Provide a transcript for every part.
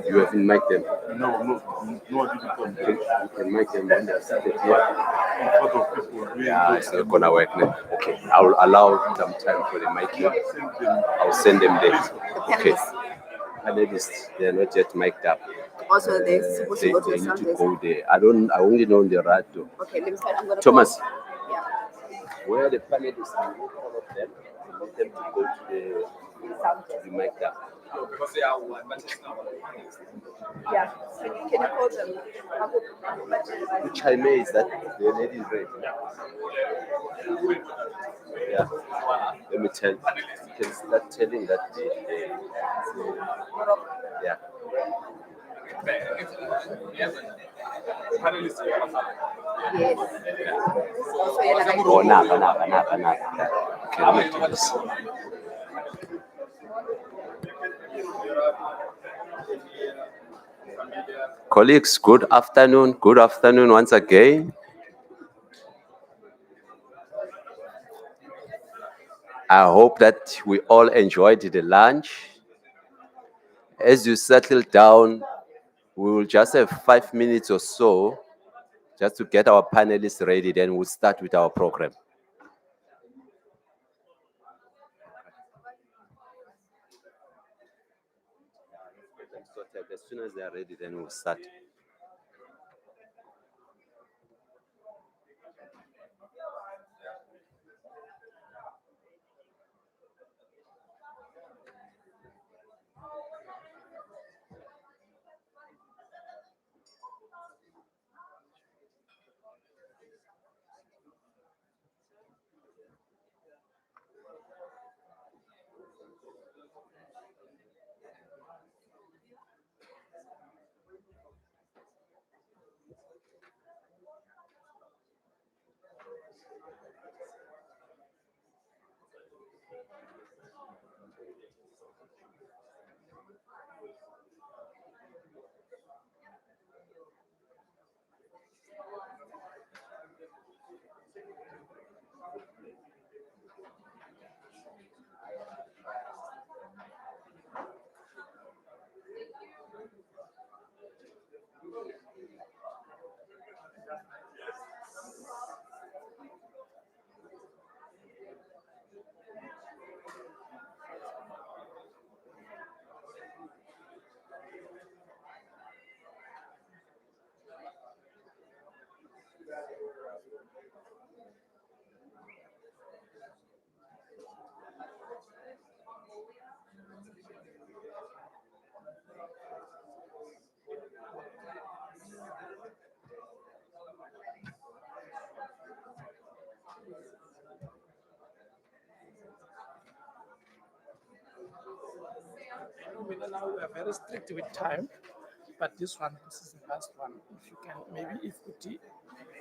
You haven't mic'd them. No, no, I didn't. You can mic them when they're seated here. In front of people. Yeah, it's not gonna work now. Okay, I'll allow some time for the mic here. I'll send them there. Okay. Panelists, they're not yet mic'd up. Also, they're supposed to go to the They need sound to desk. go there. I only know the radio. Okay, let me start. I'm gonna Thomas, call. Yeah. where are the panelists? You need all of them. You need them to go to the mic'd up. Yeah. Can you call them? Which I may is that the lady is ready. Yeah. Let me tell you. You can start telling that yeah. Yes. Also, yeah, like Oh, nah. Okay, let me do this. Colleagues, good afternoon. Good afternoon once again. I hope that we all enjoyed the lunch. As you settle down, we will just have 5 minutes or so just to get our panelists ready, then we'll start with our program. As soon as they are ready, then we'll start. Now we are very strict with time, but this is the last one. If you can, maybe if we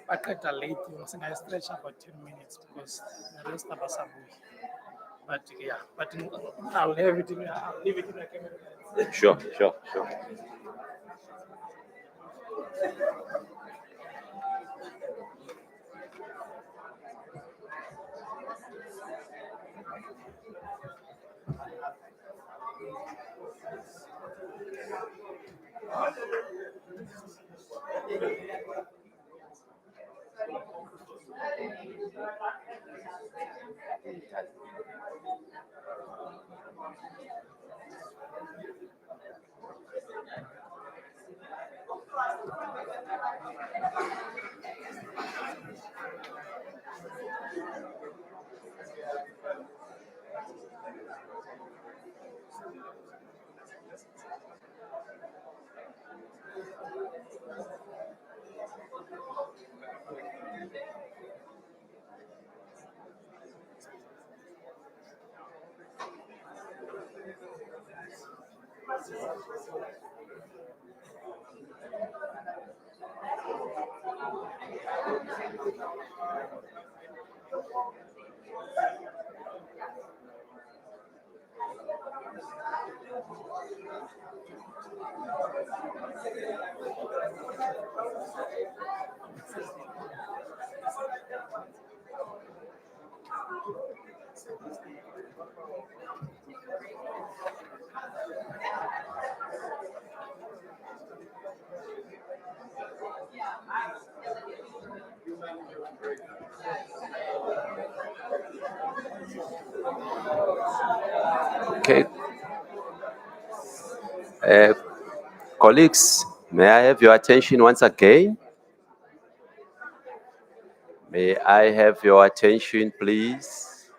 packet a late, you must stretch about 10 minutes because the rest of us are moving. But yeah, but I'll leave it in the camera. Sure. Okay. Uh, Colleagues, may I have your attention once again? May I have your attention, please?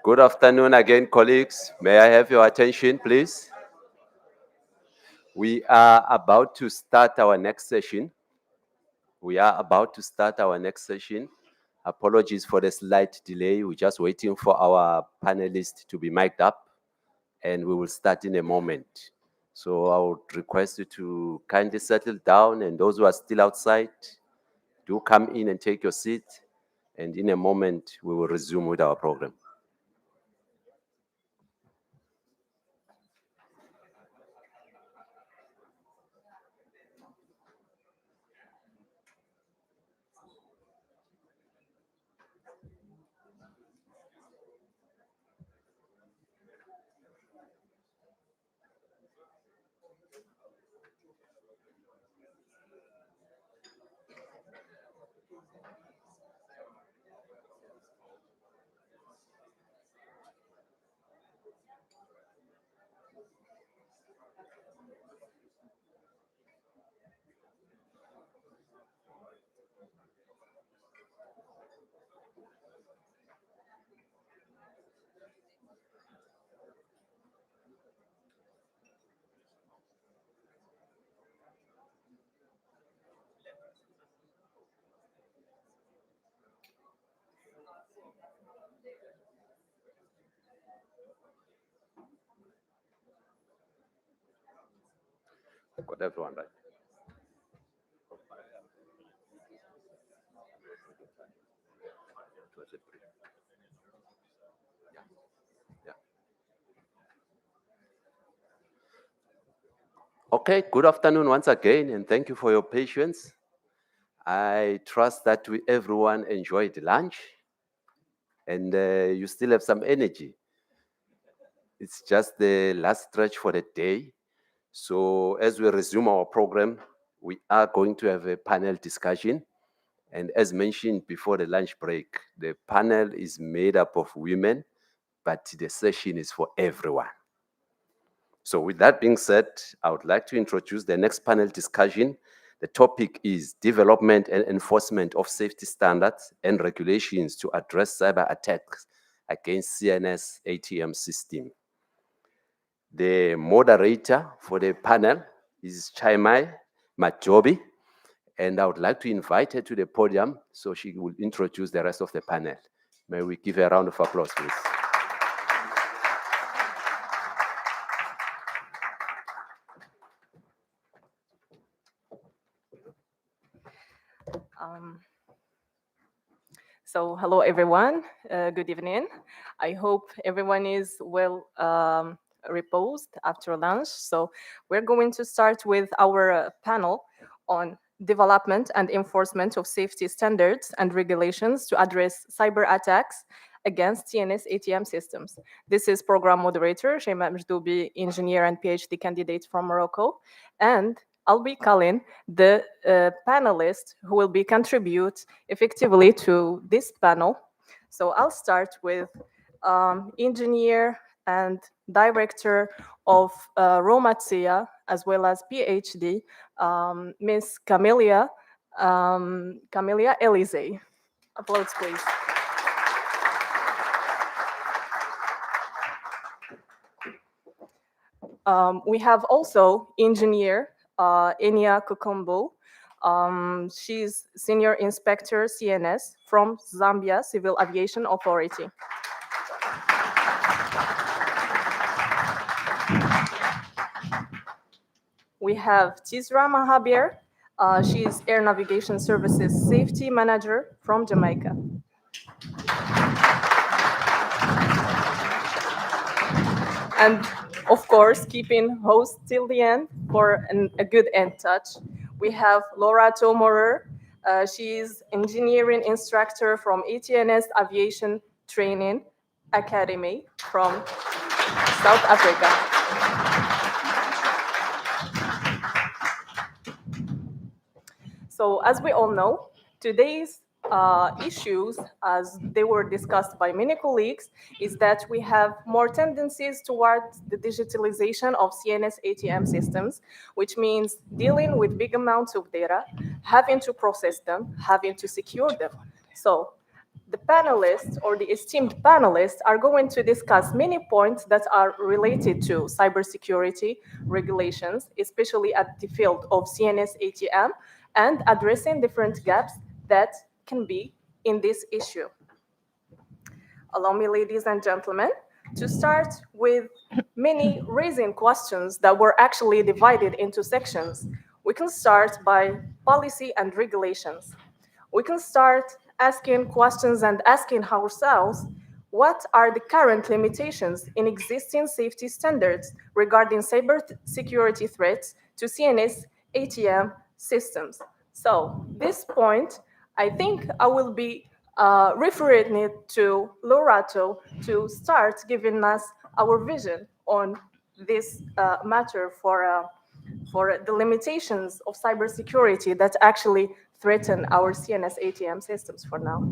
Good afternoon again, colleagues. May I have your attention, please? We are about to start our next session. Apologies for the slight delay. We're just waiting for our panelists to be mic'd up, and we will start in a moment. So I would request you to kindly settle down, and those who are still outside, do come in and take your seat. And in a moment, we will resume with our program. Got everyone right? Yeah. Okay, good afternoon once again, and thank you for your patience. I trust that everyone enjoyed lunch, and you still have some energy. It's just the last stretch for the day. So as we resume our program, we are going to have a panel discussion. And as mentioned before the lunch break, the panel is made up of women, but the session is for everyone. So with that being said, I would like to introduce the next panel discussion. The topic is development and enforcement of safety standards and regulations to address cyber attacks against CNS ATM system. The moderator for the panel is Chaimai Majobi, and I would like to invite her to the podium so she will introduce the rest of the panel. May we give her a round of applause, please. So hello, everyone. Good evening. I hope everyone is well reposed after lunch. So we're going to start with our panel on development and enforcement of safety standards and regulations to address cyber attacks against TNS ATM systems. This is program moderator, Shaima Mjdubi, engineer and PhD candidate from Morocco, and I'll be calling the panelists who will be contribute effectively to this panel. So I'll start with engineer and director of Romatsia, as well as PhD, Miss Camelia Elise. Applause, please. We have also engineer Enya Kukumbu. She's Senior Inspector CNS from Zambia Civil Aviation Authority. We have Tizra Mahabir. She is Air Navigation Services Safety Manager from Jamaica. And of course, keeping host till the end for a good end touch, we have Laura Tomorer. She is engineering instructor from ATNS Aviation Training Academy from South Africa. So as we all know, today's issues, as they were discussed by many colleagues, is that we have more tendencies towards the digitalization of CNS ATM systems, which means dealing with big amounts of data, having to process them, having to secure them. So the panelists or the esteemed panelists are going to discuss many points that are related to cybersecurity regulations, especially at the field of CNS ATM, and addressing different gaps that can be in this issue. Allow me, ladies and gentlemen, to start with many raising questions that were actually divided into sections. We can start by policy and regulations. We can start asking questions and asking ourselves, what are the current limitations in existing safety standards regarding cybersecurity threats to CNS ATM systems? So this point, I think I will be referring it to Lorato to start giving us our vision on this matter for the limitations of cybersecurity that actually threaten our CNS ATM systems for now.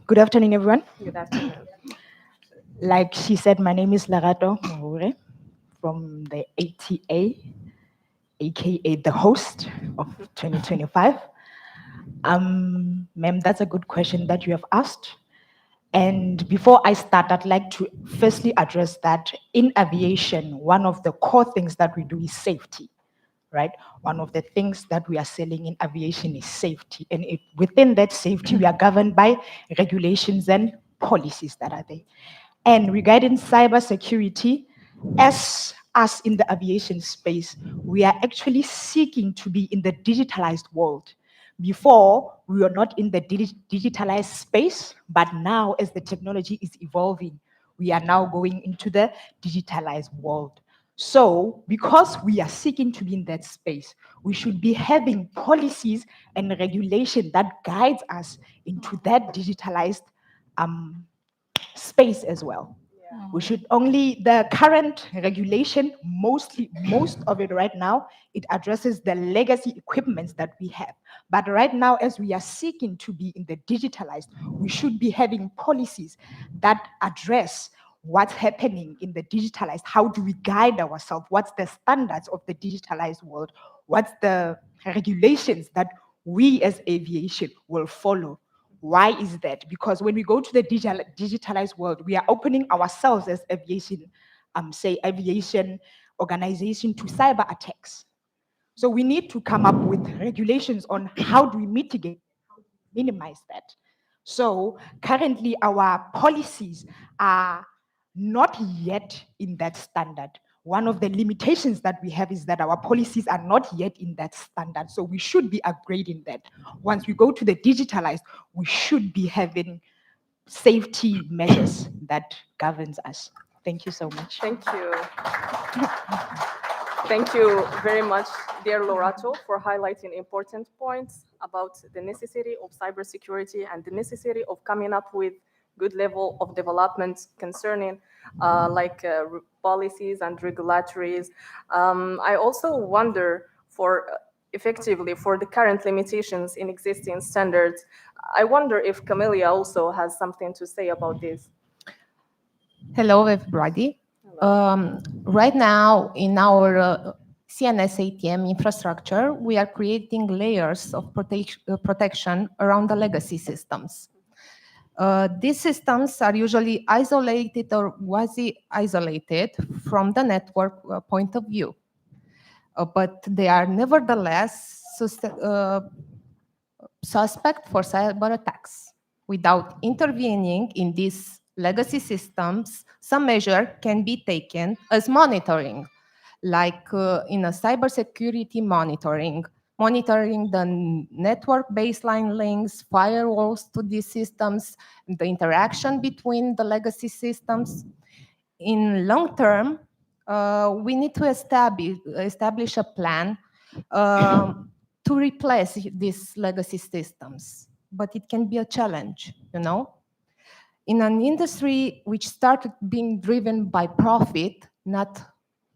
Good afternoon, everyone. Good afternoon. Like she said, my name is Larato Mohore from the ATA, aka the host of 2025. Ma'am, that's a good question that you have asked. And before I start, I'd like to firstly address that in aviation, one of the core things that we do is safety, right? One of the things that we are selling in aviation is safety. And within that safety, we are governed by regulations and policies that are there. And regarding cybersecurity, as us in the aviation space, we are actually seeking to be in the digitalized world. Before, we were not in the digitalized space, but now as the technology is evolving, we are now going into the digitalized world. So, because we are seeking to be in that space, we should be having policies and regulation that guides us into that digitalized space as well. We should only, the current regulation, most of it right now, it addresses the legacy equipments that we have. But right now, as we are seeking to be in the digitalized, we should be having policies that address what's happening in the digitalized. How do we guide ourselves? What's the standards of the digitalized world? What's the regulations that we as aviation will follow? Why is that? Because when we go to the digitalized world, we are opening ourselves as aviation, aviation organization to cyber attacks. So we need to come up with regulations on how do we mitigate, how do we minimize that. So currently our policies are not yet in that standard. One of the limitations that we have is that our policies are not yet in that standard. So we should be upgrading that. Once we go to the digitalized, we should be having safety measures that governs us. Thank you so much. Thank you. Thank you very much, dear Lorato, for highlighting important points about the necessity of cybersecurity and the necessity of coming up with good level of development concerning policies and regulatories. I also wonder effectively for the current limitations in existing standards. I wonder if Camelia also has something to say about this. Hello, everybody. Right now, in our CNS ATM infrastructure, we are creating layers of protection around the legacy systems. These systems are usually isolated or quasi-isolated from the network point of view. but they are nevertheless suspect for cyber attacks. Without intervening in these legacy systems, some measure can be taken as monitoring, like in a cybersecurity monitoring, monitoring the network baseline links, firewalls to these systems, the interaction between the legacy systems. In long term, we need to establish a plan to replace these legacy systems, but it can be a challenge, you know? In an industry which started being driven by profit, not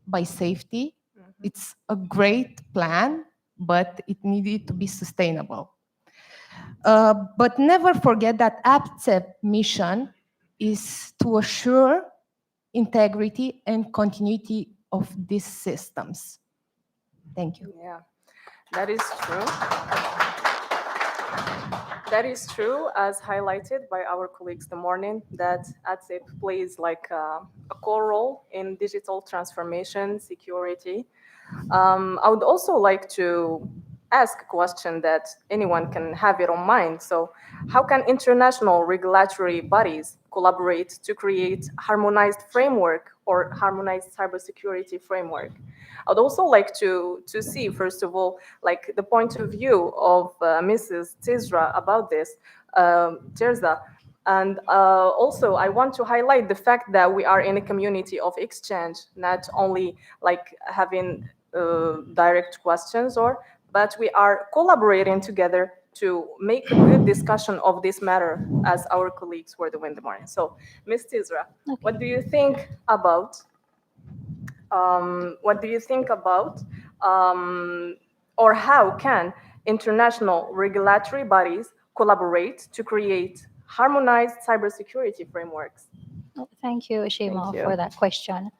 by safety, it's a great plan, but it needed to be sustainable. But never forget that AppSec mission is to assure integrity and continuity of these systems. Thank you. Yeah, that is true. That is true, as highlighted by our colleagues this morning, that ATSEP plays like a core role in digital transformation, security. I would also like to ask a question that anyone can have it on mind. So how can international regulatory bodies collaborate to create harmonized framework or harmonized cybersecurity framework? I'd also like to see, first of all, like the point of view of Mrs. Tizra about this, Tirza. And also, I want to highlight the fact that we are in a community of exchange, not only like having direct questions, but we are collaborating together to make a good discussion of this matter, as our colleagues were doing in the morning. So, Ms. Tizra, what do you think about? Or how can international regulatory bodies collaborate to create harmonized cybersecurity frameworks? Oh, thank you, Shema, Thank you. for that question.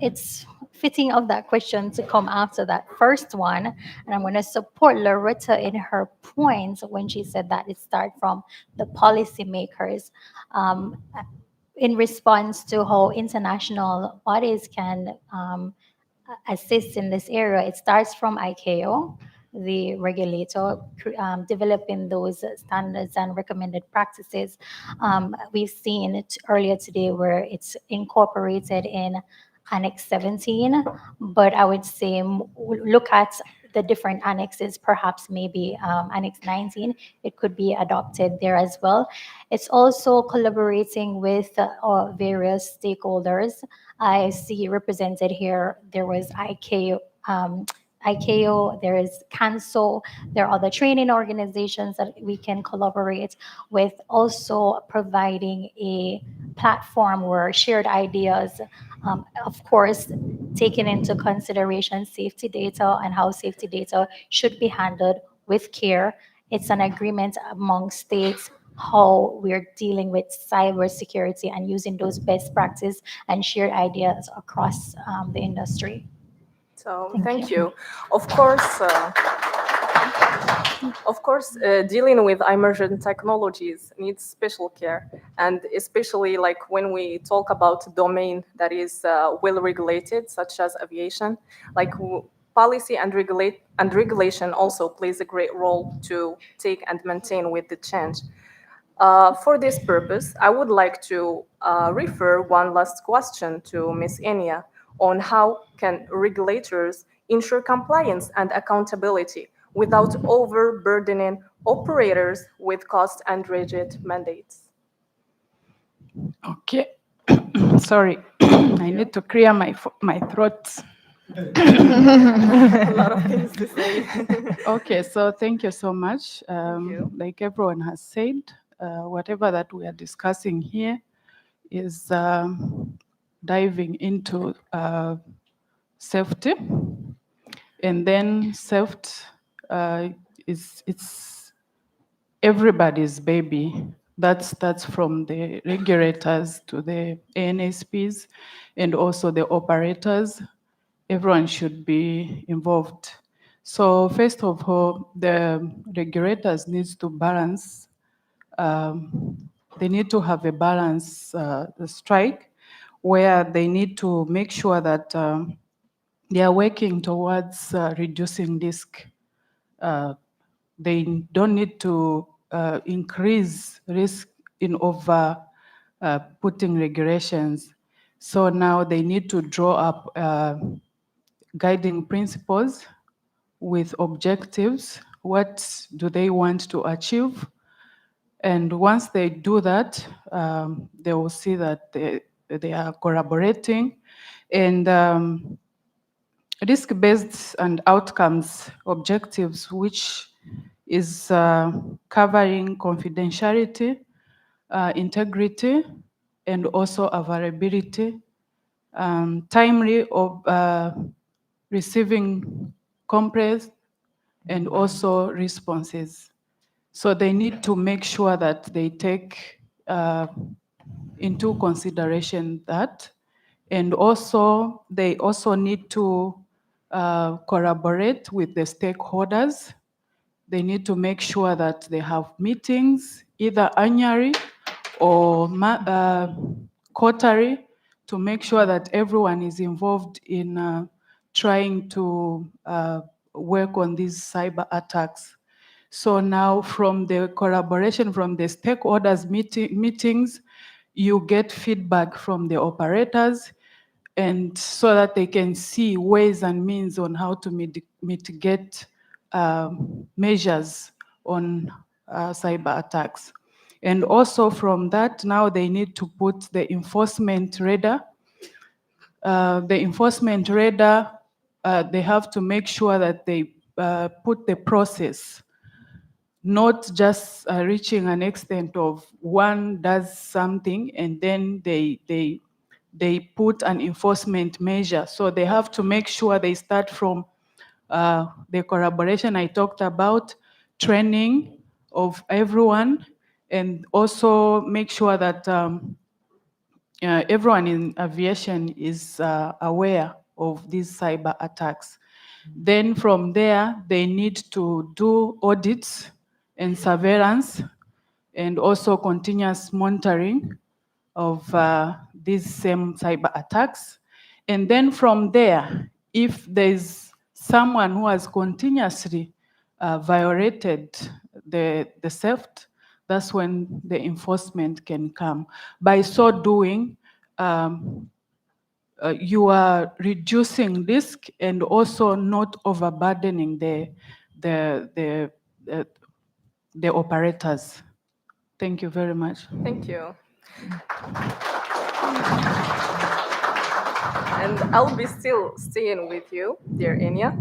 It's fitting of that question to come after that first one, and I'm going to support Loretta in her points when she said that it starts from the policymakers. In response to how international bodies can assist in this area, it starts from ICAO, the regulator, developing those standards and recommended practices. We've seen it earlier today where it's incorporated in Annex 17, but I would say look at the different annexes, perhaps maybe Annex 19, it could be adopted there as well. It's also collaborating with various stakeholders. I see represented here, there was ICAO, there is CANSO, there are other training organizations that we can collaborate with, also providing a platform where shared ideas, of course, taking into consideration safety data and how safety data should be handled with care. It's an agreement among states how we're dealing with cybersecurity and using those best practices and shared ideas across the industry. So Thank thank you. Of course, dealing with emerging technologies needs special care, and especially like when we talk about domain that is well regulated, such as aviation, like policy and regulation also plays a great role to take and maintain with the change. For this purpose, I would like to refer one last question to Ms. Enya on how can regulators ensure compliance and accountability without overburdening operators with cost and rigid mandates. Okay. Sorry, I need to clear my throat. A lot of things to say. Okay, so thank you so much. you. Like everyone has said, whatever that we are discussing here is diving into safety, and then safety it's everybody's baby. That's from the regulators to the ANSPs and also the operators. Everyone should be involved. So first of all, the regulators needs to balance. They need to have a balance strike where they need to make sure that they are working towards reducing risk. They don't need to increase risk in over putting regulations. So now they need to draw up guiding principles with objectives. What do they want to achieve? And once they do that, they will see that they are collaborating. And risk-based and outcomes objectives, which is covering confidentiality, integrity, and also availability, timely of receiving complaints, and also responses. So they need to make sure that they take into consideration that. And also, they also need to collaborate with the stakeholders. They need to make sure that they have meetings, either annually or quarterly, to make sure that everyone is involved in trying to work on these cyber attacks. So now from the collaboration from the stakeholders meetings, you get feedback from the operators, and so that they can see ways and means on how to mitigate measures on cyber attacks. And also from that, now they need to put the enforcement radar. The enforcement radar, they have to make sure that they put the process, not just reaching an extent of one does something and then they put an enforcement measure. So they have to make sure they start from the collaboration I talked about, training of everyone, and also make sure that everyone in aviation is aware of these cyber attacks. Then from there, they need to do audits and surveillance, and also continuous monitoring of these same cyber attacks. And then from there, if there's someone who has continuously violated the theft, that's when the enforcement can come. By so doing, you are reducing risk and also not overburdening the operators. Thank you very much. Thank you. And I'll be still staying with you, dear Enya.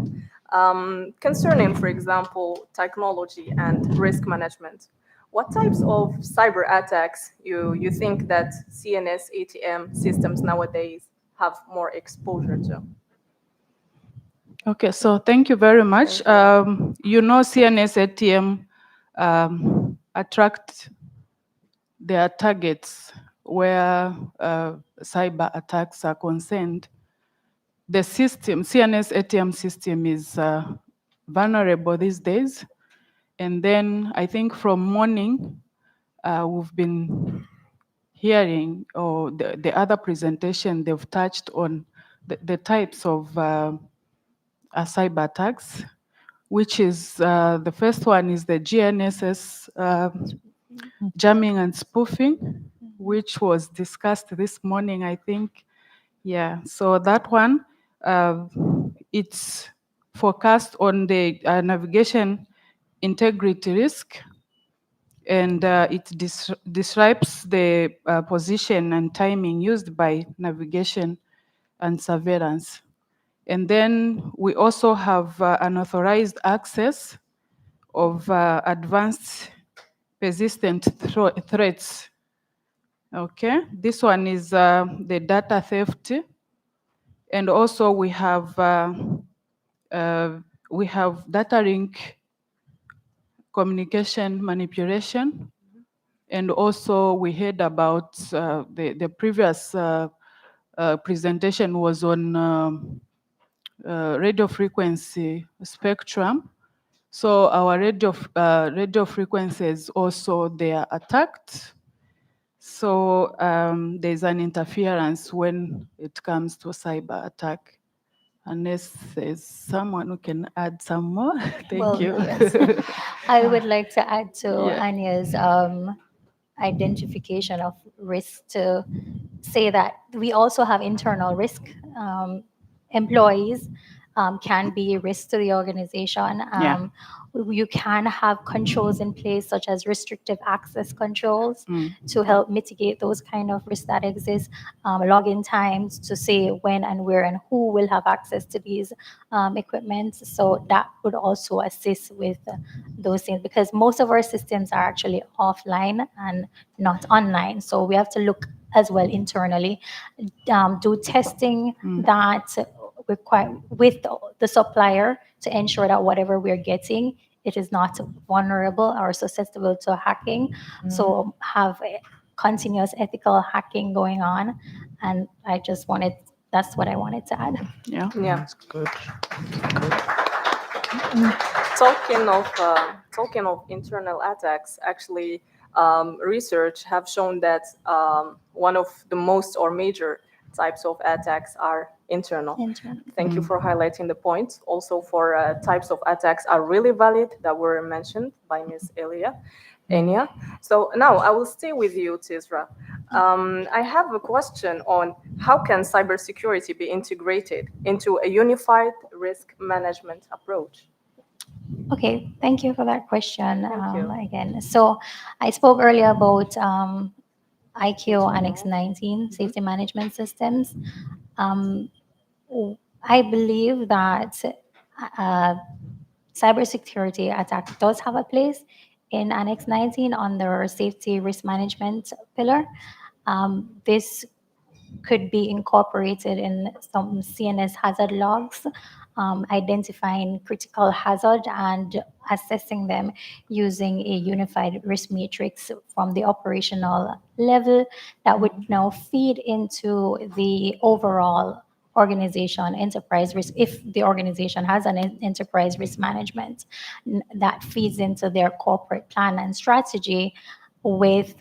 Concerning, for example, technology and risk management, what types of cyber attacks you think that CNS ATM systems nowadays have more exposure to? Okay, so thank you very much. You know, CNS ATM attract their targets where cyber attacks are concerned. The system, CNS ATM system, is vulnerable these days. And then I think from morning, we've been hearing, or the other presentation, they've touched on the types of cyber attacks, which is the first one is the GNSS jamming and spoofing, which was discussed this morning, I think. Yeah, so that one, it's focused on the navigation integrity risk, and it describes the position and timing used by navigation and surveillance. And then we also have unauthorized access of advanced persistent threats. Okay, this one is the data theft, and also we have data link communication manipulation, and also we heard about the previous presentation was on radio frequency spectrum. So our radio frequencies also, they are attacked. So there's an interference when it comes to cyber attack. Unless there's someone who can add some more. Thank Well, you. yes. I would like to add to Yeah. Anya's identification of risk to say that we also have internal risk. Employees can be risk to the organization. Yeah. You can have controls in place, such as restrictive access controls, Mm. to help mitigate those kind of risks that exist. Login times to say when and where and who will have access to these equipment. So that would also assist with those things, because most of our systems are actually offline and not online. So we have to look as well internally, do testing that require with the supplier to ensure that whatever we're getting, it is not vulnerable or susceptible to hacking. So have a continuous ethical hacking going on. And that's what I wanted to add. Yeah. Yeah. That's good. Talking of internal attacks, actually, research have shown that one of the most or major types of attacks are internal. Internal. Thank you for highlighting the point. Also, for types of attacks are really valid that were mentioned by Ms. Enya. So now I will stay with you, Tisra. I have a question on how can cybersecurity be integrated into a unified risk management approach? Okay, thank you for that question Thank you. again. So I spoke earlier about IQ Annex 19 safety management systems. Um, I believe that uh, cybersecurity attack does have a place in Annex 19 under safety risk management pillar. This could be incorporated in some CNS hazard logs, identifying critical hazard and assessing them using a unified risk matrix from the operational level that would now feed into the overall organization enterprise risk. If the organization has an enterprise risk management, that feeds into their corporate plan and strategy with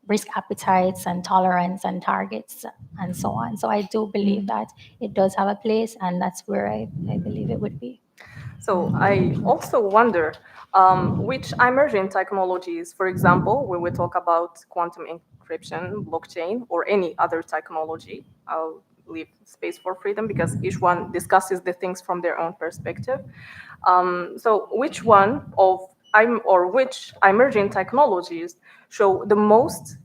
risk appetites and tolerance and targets and so on. So I do believe that it does have a place, and that's where I believe it would be. So I also wonder which emerging technologies, for example, when we talk about quantum encryption, blockchain, or any other technology, I'll leave space for freedom because each one discusses the things from their own perspective. So which one of which emerging technologies show the most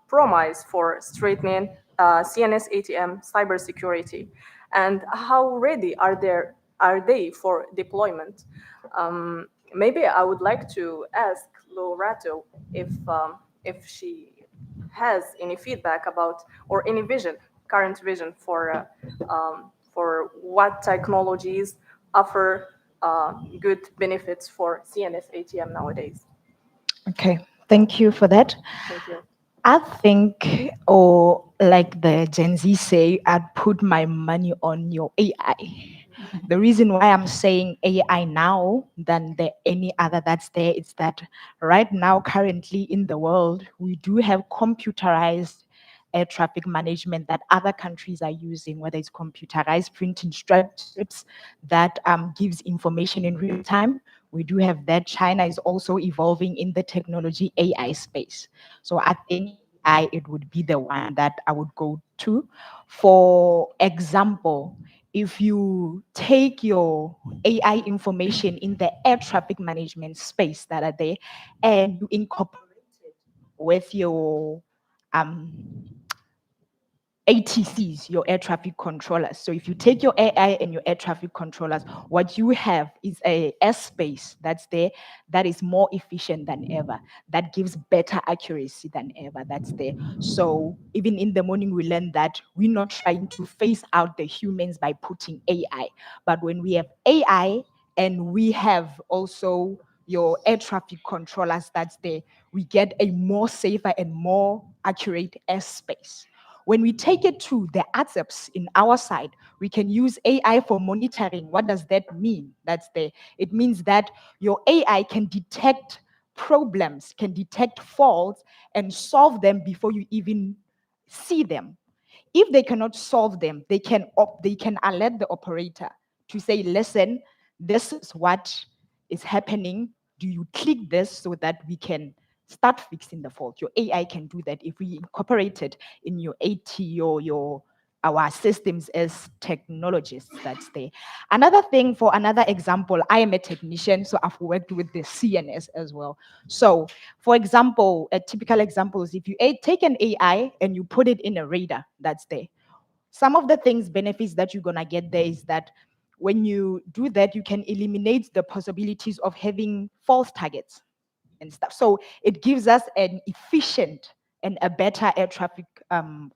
promise for strengthening CNS ATM cybersecurity, and how ready are they for deployment? Maybe I would like to ask Lorato if she has any feedback about or any current vision for what technologies offer good benefits for CNS ATM nowadays. Okay, thank you for that. Thank you. I think, or like the Gen Z say, I'd put my money on your AI. The reason why I'm saying AI now than any other that's there is that right now, currently in the world, we do have computerized air traffic management that other countries are using, whether it's computerized printing strips that gives information in real time. We do have that. China is also evolving in the technology AI space. So I think it would be the one that I would go to. For example, if you take your AI information in the air traffic management space that are there and you incorporate it with your ATCs, your air traffic controllers. So if you take your AI and your air traffic controllers, what you have is a airspace that's there that is more efficient than ever, that gives better accuracy than ever, that's there. So even in the morning, we learned that we're not trying to phase out the humans by putting AI. But when we have AI and we have also your air traffic controllers that's there, we get a more safer and more accurate airspace. When we take it to the ATSEPs in our side, we can use AI for monitoring. What does that mean? It means that your AI can detect problems, can detect faults, and solve them before you even see them. if they cannot solve them, they can alert the operator to say, listen, this is what is happening. Do you click this so that we can start fixing the fault? Your AI can do that if we incorporate it in your AT or our systems as technologists that's there. Another thing, for another example, I am a technician, so I've worked with the CNS as well. So, for example, a typical example is if you take an AI and you put it in a radar that's there, some of the benefits that you're gonna get there is that when you do that, you can eliminate the possibilities of having false targets and stuff. So it gives us an efficient and a better air traffic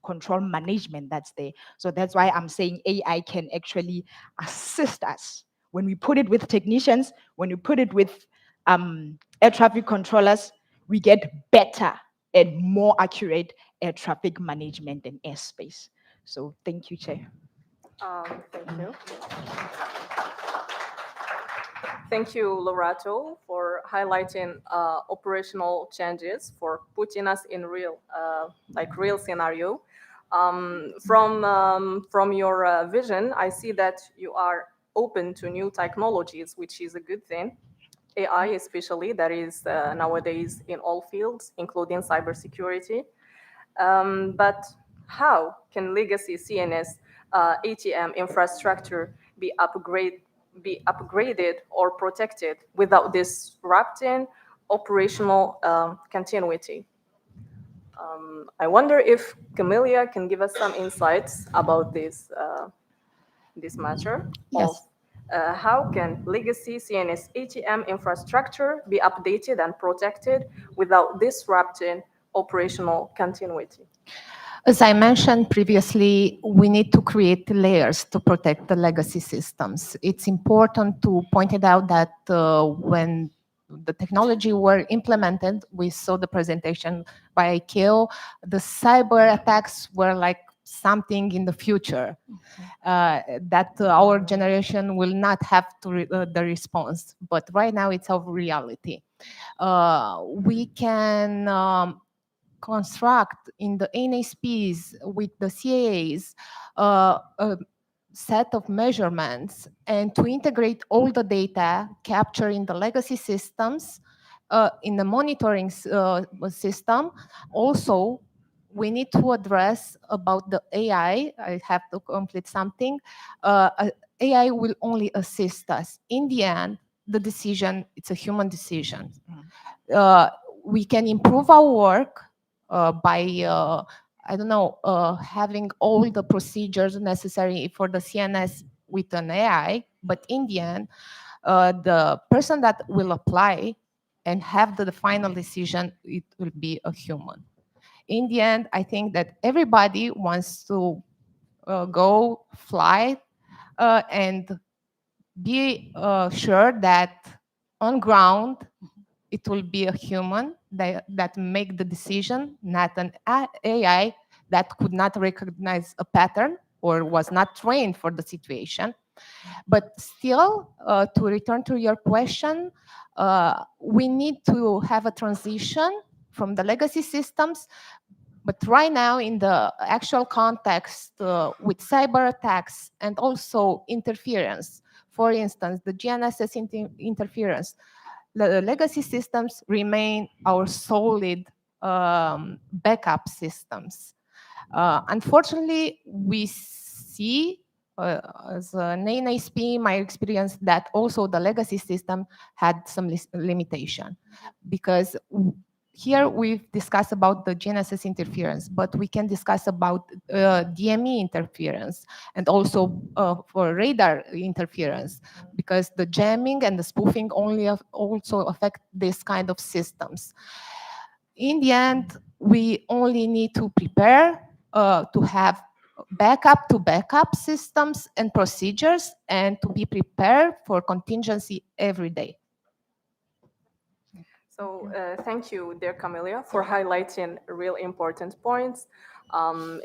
control management that's there. So that's why I'm saying AI can actually assist us. When we put it with technicians, when we put it with air traffic controllers, we get better and more accurate air traffic management and airspace. So thank you, Chair. Thank you. Thank you, Lorato, for highlighting operational changes, for putting us in real scenario. From your vision, I see that you are open to new technologies, which is a good thing. AI, especially, that is nowadays in all fields, including cybersecurity. But how can legacy CNS ATM infrastructure be upgraded or protected without disrupting operational continuity? I wonder if Camelia can give us some insights about this matter. Yes. How can legacy CNS ATM infrastructure be updated and protected without disrupting operational continuity? As I mentioned previously, we need to create layers to protect the legacy systems. It's important to point it out that when the technology were implemented, we saw the presentation by ICAO, the cyber attacks were like something in the future that our generation will not have to the response. But right now it's our reality. We can construct in the NSPs with the CAAs a set of measurements and to integrate all the data captured in the legacy systems in the monitoring system. Also, we need to address about the AI. I have to complete something. AI will only assist us. In the end, the decision, it's a human decision. We can improve our work by, I don't know, having all the procedures necessary for the CNS with an AI, but in the end, the person that will apply and have the final decision, it will be a human. In the end, I think that everybody wants to go fly and be sure that on ground, it will be a human that make the decision, not an AI that could not recognize a pattern or was not trained for the situation. But still, to return to your question, we need to have a transition from the legacy systems. But right now, in the actual context with cyber attacks and also interference, for instance, the GNSS interference, the legacy systems remain our solid backup systems. Unfortunately, we see as an NSP, my experience that also the legacy system had some limitation because here we've discussed about the GNSS interference, but we can discuss about DME interference and also for radar interference because the jamming and the spoofing also affect this kind of systems. In the end, we only need to prepare to have backup systems and procedures and to be prepared for contingency every day. So thank you, dear Camelia, for highlighting real important points.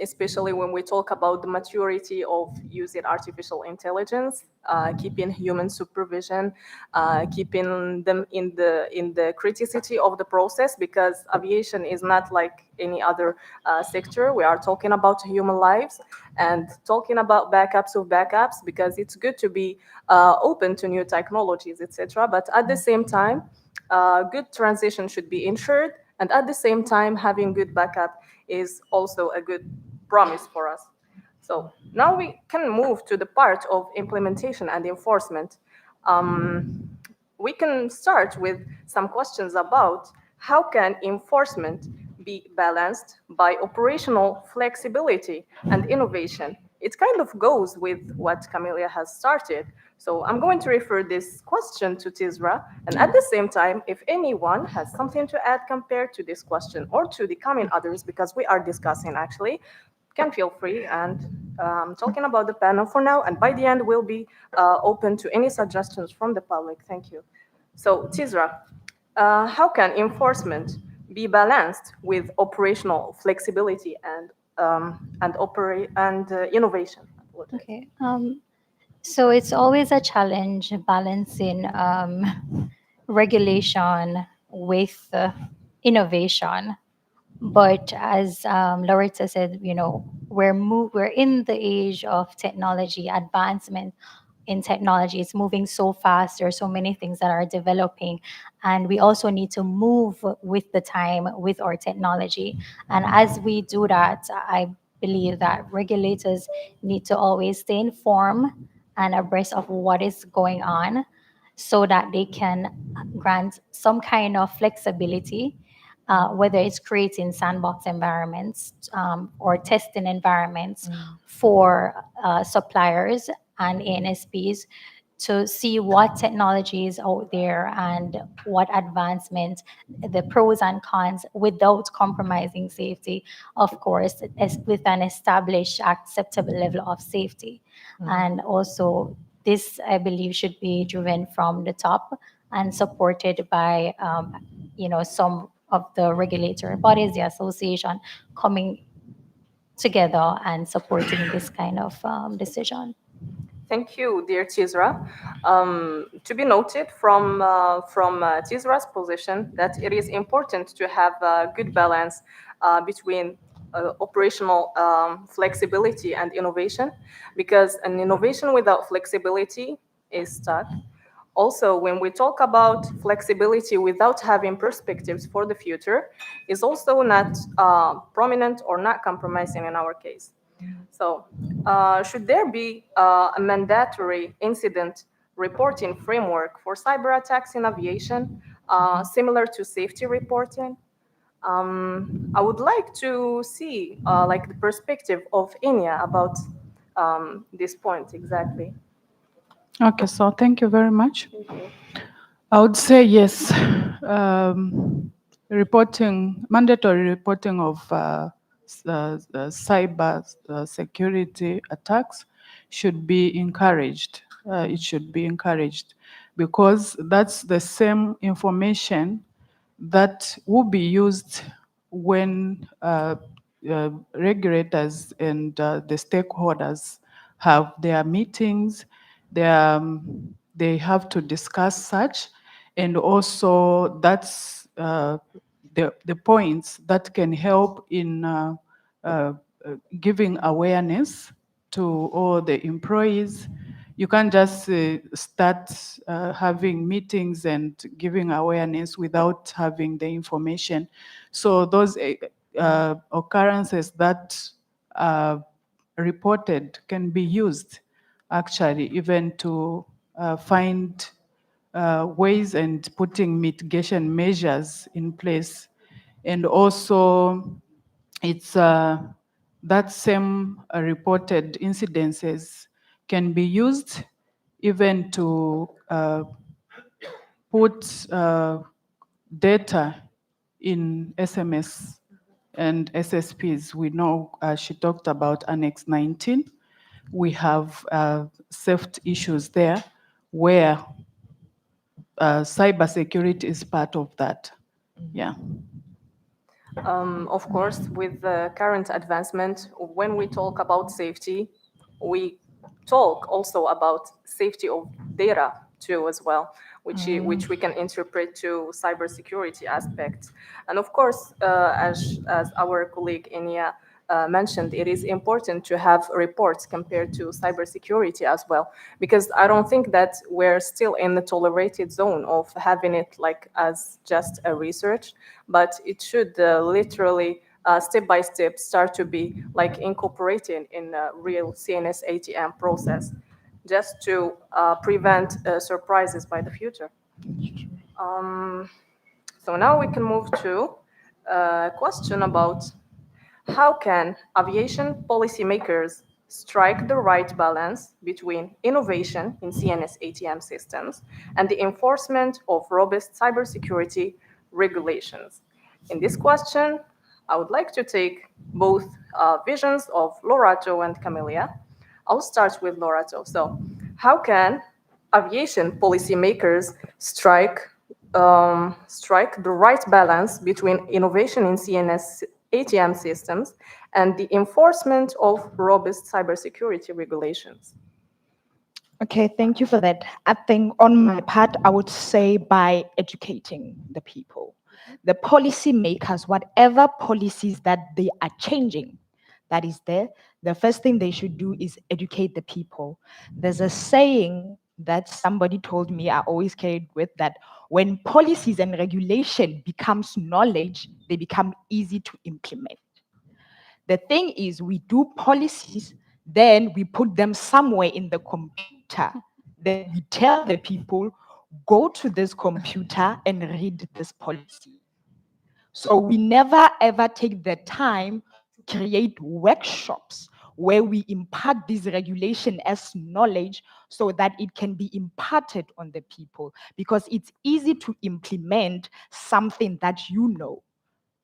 especially when we talk about the maturity of using artificial intelligence, keeping human supervision, keeping them in the criticity of the process, because aviation is not like any other sector. We are talking about human lives and talking about backups of backups, because it's good to be open to new technologies, etc. But at the same time, good transition should be ensured, and at the same time, having good backup is also a good promise for us. So now we can move to the part of implementation and enforcement. We can start with some questions about how can enforcement be balanced by operational flexibility and innovation. It kind of goes with what Camelia has started. So I'm going to refer this question to Tizra, and at the same time, if anyone has something to add compared to this question or to the coming others, because we are discussing actually, can feel free and talking about the panel for now, and by the end we'll be open to any suggestions from the public. Thank you. So Tizra, how can enforcement be balanced with operational flexibility and innovation? Okay. So it's always a challenge balancing regulation with innovation. But as Loretta said, we're in the age of technology advancement. In technology, it's moving so fast. There are so many things that are developing, and we also need to move with the time with our technology. And as we do that, I believe that regulators need to always stay informed and abreast of what is going on, so that they can grant some kind of flexibility, whether it's creating sandbox environments or testing environments for suppliers and ANSPs to see what technology is out there and what advancement, the pros and cons, without compromising safety, of course, with an established acceptable level of safety. And also, this, I believe, should be driven from the top and supported by, some of the regulatory bodies, the association, coming together and supporting this kind of decision. Thank you, dear Tizra. To be noted from Tizra's position that it is important to have a good balance between operational flexibility and innovation, because an innovation without flexibility is stuck. Also, when we talk about flexibility without having perspectives for the future, is also not prominent or not compromising in our case. So, should there be a mandatory incident reporting framework for cyber attacks in aviation, similar to safety reporting? I would like to see like the perspective of Inya about this point exactly. Okay, so thank you very much. I would say yes. Mandatory reporting of cyber security attacks should be encouraged. It should be encouraged because that's the same information that will be used when regulators and the stakeholders have their meetings. They have to discuss such, and also that's the points that can help in giving awareness to all the employees. You can't just start having meetings and giving awareness without having the information. So those occurrences that are reported can be used actually even to find ways and putting mitigation measures in place. And also it's that same reported incidences can be used even to put data in SMS and SSPs. We know she talked about Annex 19. We have safety issues there where cybersecurity is part of that. Yeah. Of course, with the current advancement, when we talk about safety, we talk also about safety of data too as well, which we can interpret to cybersecurity aspects. And of course, as our colleague Inia mentioned, it is important to have reports compared to cybersecurity as well, because I don't think that we're still in the tolerated zone of having it like as just a research, but it should literally step by step start to be like incorporated in a real CNS ATM process, just to prevent surprises by the future. So now we can move to a question about how can aviation policymakers strike the right balance between innovation in CNS ATM systems and the enforcement of robust cybersecurity regulations? In this question, I would like to take both visions of Lorato and Camelia. I'll start with Lorato. So, how can aviation policymakers strike the right balance between innovation in CNS ATM systems and the enforcement of robust cybersecurity regulations? Okay, thank you for that. I think on my part, I would say by educating the people, the policy makers, whatever policies that they are changing, that is there, the first thing they should do is educate the people. There's a saying that somebody told me I always carried with, that when policies and regulation becomes knowledge, they become easy to implement. The thing is, we do policies, then we put them somewhere in the computer. Then we tell the people, go to this computer and read this policy. So we never ever take the time to create workshops where we impart this regulation as knowledge so that it can be imparted on the people, because it's easy to implement something that you know,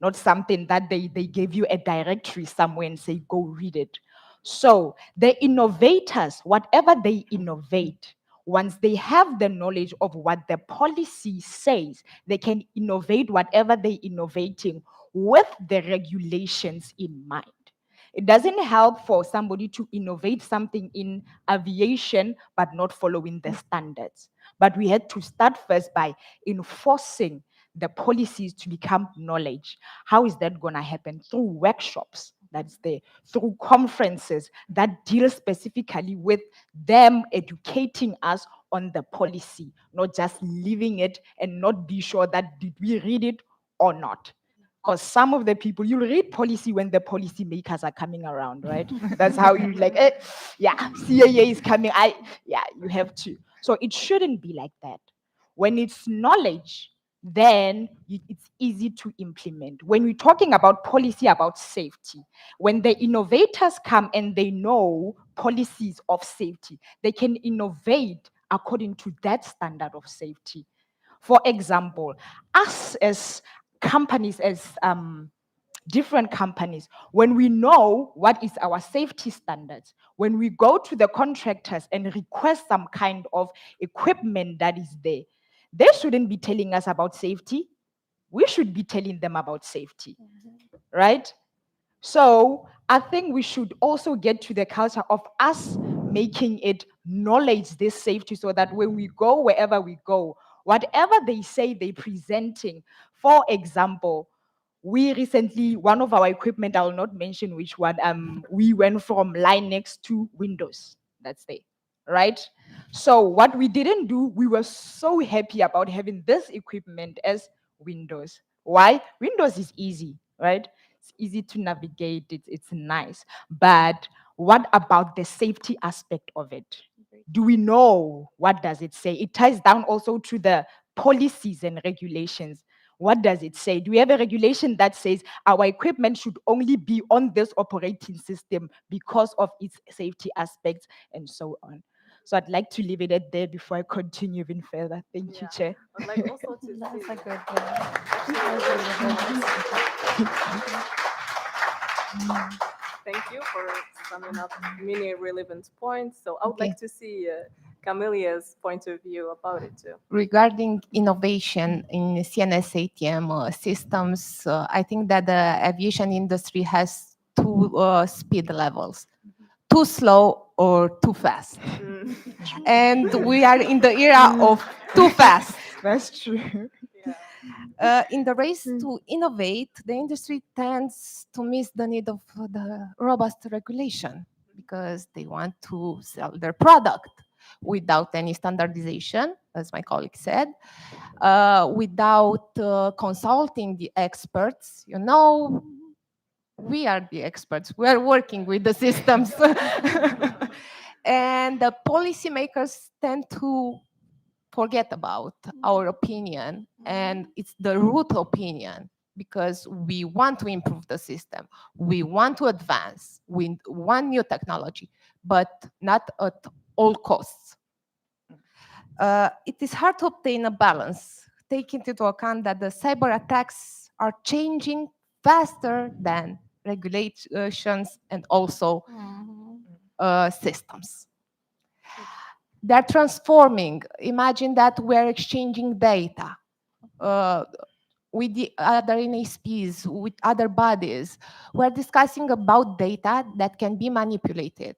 not something that they gave you a directory somewhere and say, go read it. So the innovators, whatever they innovate, once they have the knowledge of what the policy says, they can innovate whatever they're innovating with the regulations in mind. It doesn't help for somebody to innovate something in aviation but not following the standards. But we had to start first by enforcing the policies to become knowledge. How is that going to happen? Through workshops, that's there, through conferences that deal specifically with them educating us on the policy, not just leaving it and not be sure that did we read it or not. Because some of the people, you'll read policy when the policy makers are coming around, right? That's how you like, yeah, CAA is coming. Yeah, you have to. So it shouldn't be like that. When it's knowledge, then it's easy to implement. When we're talking about policy about safety, when the innovators come and they know policies of safety, they can innovate according to that standard of safety. For example, us as companies, as different companies, when we know what is our safety standards, when we go to the contractors and request some kind of equipment that is there, they shouldn't be telling us about safety. We should be telling them about safety, right? So I think we should also get to the culture of us making it knowledge this safety, so that when we go wherever we go, whatever they say they're presenting, for example, we recently, one of our equipment, I will not mention which one, we went from Linux to Windows. That's it, right? So what we didn't do, we were so happy about having this equipment as Windows. Why? Windows is easy, right? It's easy to navigate, it's nice. But what about the safety aspect of it? Do we know what does it say? It ties down also to the policies and regulations. What does it say? Do we have a regulation that says our equipment should only be on this operating system because of its safety aspects and so on? So I'd like to leave it at there before I continue even further. Thank you, Chair. I'd like also to That's see- a good Thank you for summing up many relevant points. So I would Okay. like to see Camilia's point of view about it too. Regarding innovation in CNS ATM systems, I think that the aviation industry has two speed levels, too slow or too fast. Mm. And we are in the era of too fast. That's true. In the race to innovate, the industry tends to miss the need of the robust regulation because they want to sell their product without any standardization, as my colleague said, without consulting the experts. You know, we are the experts. We are working with the systems. And the policymakers tend to forget about our opinion, and it's the root opinion because we want to improve the system, we want to advance, we want new technology, but not at all costs. It is hard to obtain a balance, taking into account that the cyber attacks are changing faster than regulations and also systems. They're transforming. Imagine that we're exchanging data with the other NSPs, with other bodies. We're discussing about data that can be manipulated.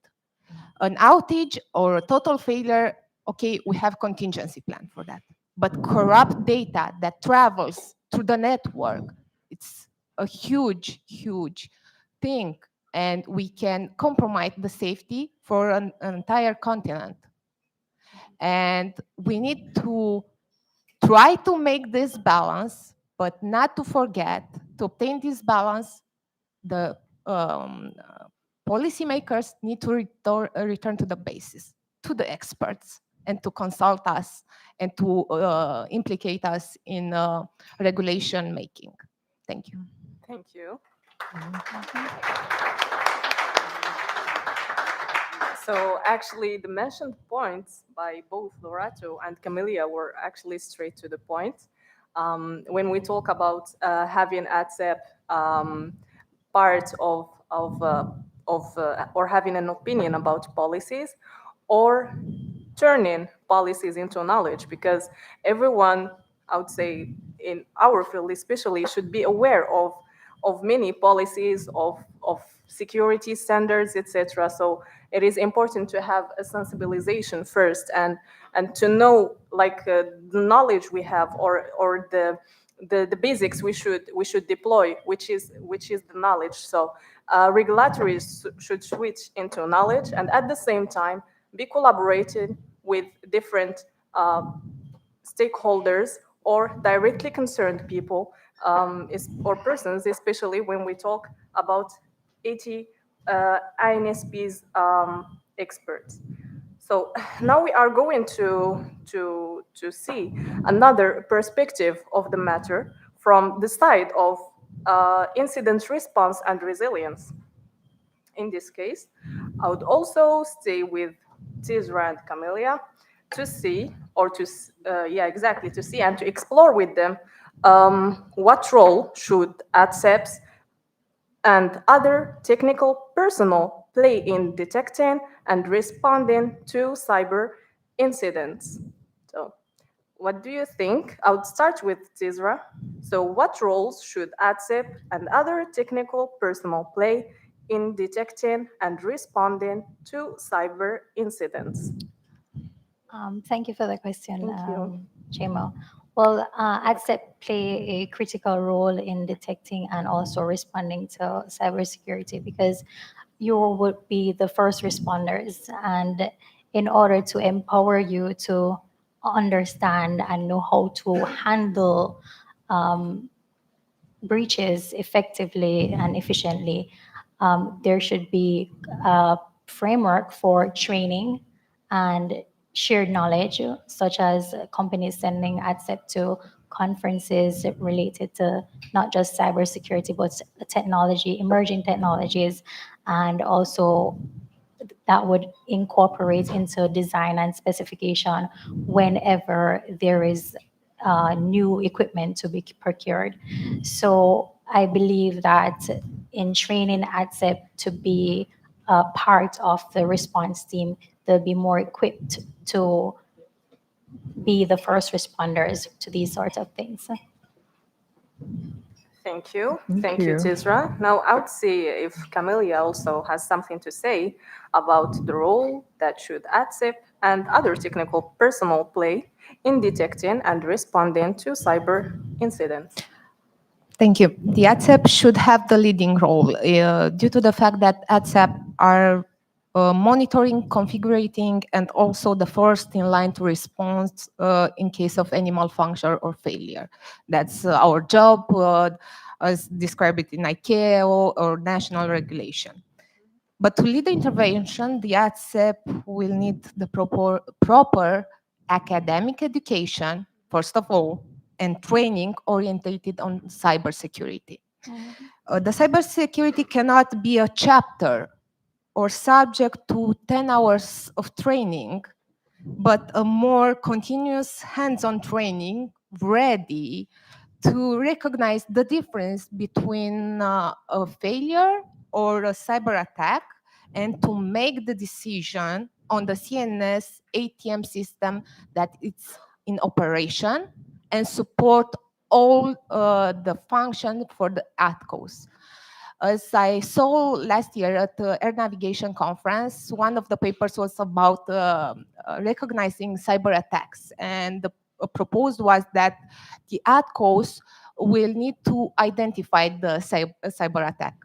An outage or a total failure, okay, we have contingency plan for that. But corrupt data that travels through the network, it's a huge, huge thing. And we can compromise the safety for an entire continent. And we need to try to make this balance, but not to forget to obtain this balance. The policymakers need to return to the basis, to the experts, and to consult us and to implicate us in regulation making. Thank you. Thank you. So actually, the mentioned points by both Lorato and Camilia were actually straight to the point. When we talk about having ATSEP part of or having an opinion about policies, or turning policies into knowledge, because everyone, I would say, in our field especially, should be aware of many policies, of security standards, etc. So it is important to have a sensibilization first, and to know, like, the knowledge we have, or the basics we should deploy, which is the knowledge. So regulatories should switch into knowledge, and at the same time be collaborated with different stakeholders or directly concerned people, or persons, especially when we talk about 80 INSP's experts. So now we are going to see another perspective of the matter from the side of incident response and resilience. In this case, I would also stay with Tizra and Camelia to see, or to see and to explore with them what role should ATSEPs and other technical personnel play in detecting and responding to cyber incidents. So, what do you think? I would start with Tizra. So, what roles should ATSEP and other technical personnel play in detecting and responding to cyber incidents? Thank you for the question, Thank you. Chemo. Well, ATSEP play a critical role in detecting and also responding to cybersecurity, because you would be the first responders, and in order to empower you to understand and know how to handle breaches effectively and efficiently, there should be a framework for training and shared knowledge, such as companies sending ATSEP to conferences related to not just cybersecurity, but technology, emerging technologies, and also that would incorporate into design and specification whenever there is new equipment to be procured. So I believe that in training ATSEP to be part of the response team, they'll be more equipped to be the first responders to these sorts of things. Thank you. Thank Thank you, you. Tisra. Now, I would see if Camelia also has something to say about the role that should ATSEP and other technical personnel play in detecting and responding to cyber incidents. Thank you. The ATSEP should have the leading role due to the fact that ATSEP are monitoring, configuring, and also the first in line to respond in case of any malfunction or failure. That's our job, as described in ICAO or national regulation. But to lead the intervention, the ATSEP will need the proper academic education, first of all, and training orientated on cybersecurity. The cybersecurity cannot be a chapter or subject to 10 hours of training, but a more continuous hands-on training ready to recognize the difference between a failure or a cyber attack and to make the decision on the CNS ATM system that it's in operation and support all the function for the ATCOs. As I saw last year at the Air Navigation Conference, one of the papers was about recognizing cyber attacks, and the proposed was that the ATCOs will need to identify the cyber attack,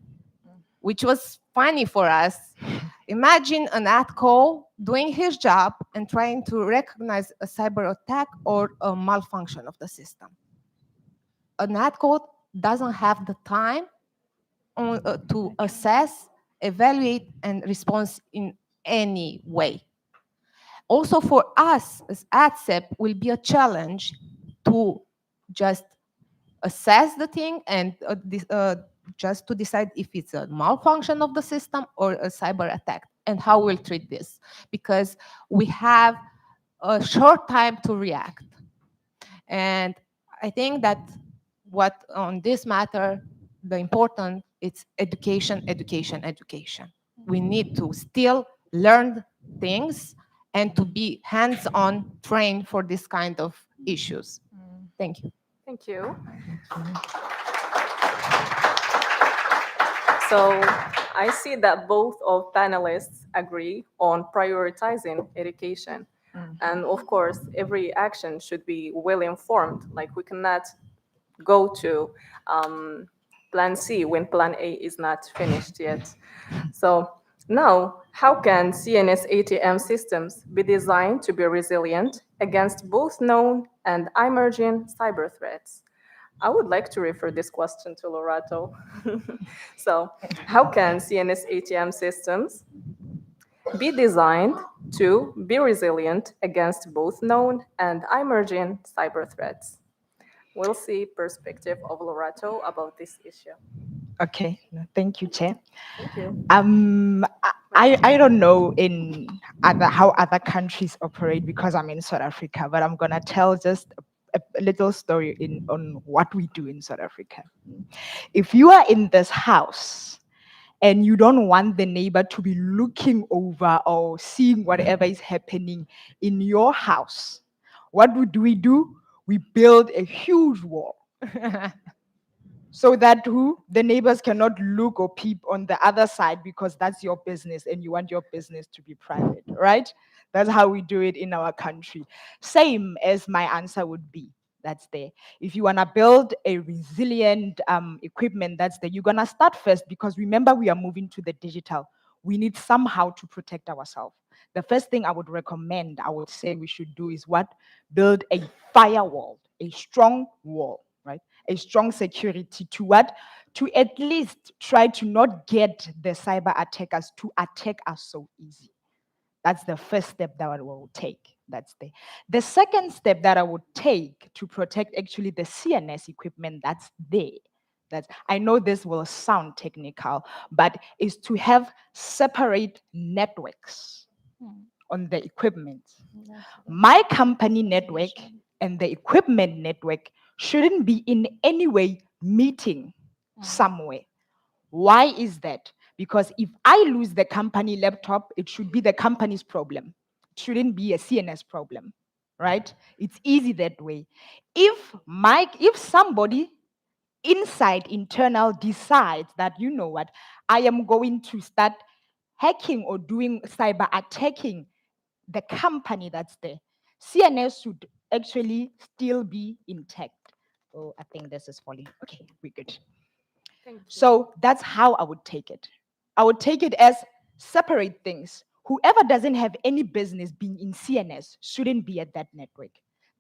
which was funny for us. Imagine an ATCO doing his job and trying to recognize a cyber attack or a malfunction of the system. An ATCO doesn't have the time to assess, evaluate, and respond in any way. Also for us as ATSEP will be a challenge to just assess the thing and just to decide if it's a malfunction of the system or a cyber attack and how we'll treat this, because we have a short time to react. And I think that what on this matter, the important, it's education, education, education. We need to still learn things and to be hands-on trained for this kind of issues. Thank you. Thank you. So I see that both of panelists agree on prioritizing education. And of course, every action should be well informed. Like we cannot go to plan C when plan A is not finished yet. So now, how can CNS ATM systems be designed to be resilient against both known and emerging cyber threats? I would like to refer this question to Lorato. So, how can CNS ATM systems be designed to be resilient against both known and emerging cyber threats? We'll see perspective of Lorato about this issue. Okay, thank you, Chair. Thank you. I don't know in how other countries operate because I'm in South Africa, but I'm gonna tell just a little story on what we do in South Africa. If you are in this house and you don't want the neighbor to be looking over or seeing whatever is happening in your house, what do? We build a huge wall. So that the neighbors cannot look or peep on the other side because that's your business and you want your business to be private, right? That's how we do it in our country. Same as my answer would be. That's there. If you want to build a resilient equipment, that's there. You're going to start first because remember, we are moving to the digital. We need somehow to protect ourselves. The first thing I would recommend, I would say we should do is what? Build a firewall, a strong wall, right? A strong security to what? To at least try to not get the cyber attackers to attack us so easy. That's the first step that I will take. That's the second step that I would take to protect actually the CNS equipment that's there. I know this will sound technical, but is to have separate networks on the equipment. My company network and the equipment network shouldn't be in any way meeting somewhere. Why is that? Because if I lose the company laptop, it should be the company's problem. It shouldn't be a CNS problem, right? It's easy that way. If somebody inside internal decides that, you know what, I am going to start hacking or doing cyber attacking the company that's there, CNS should actually still be intact. Oh, I think this is falling. Okay, we're good. Thank you. So that's how I would take it. I would take it as separate things. Whoever doesn't have any business being in CNS shouldn't be at that network.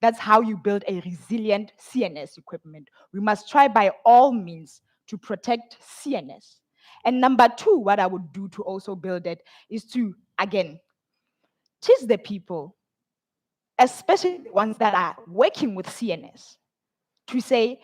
That's how you build a resilient CNS equipment. We must try by all means to protect CNS. And number two, what I would do to also build it is to, again, teach the people, especially the ones that are working with CNS, to say,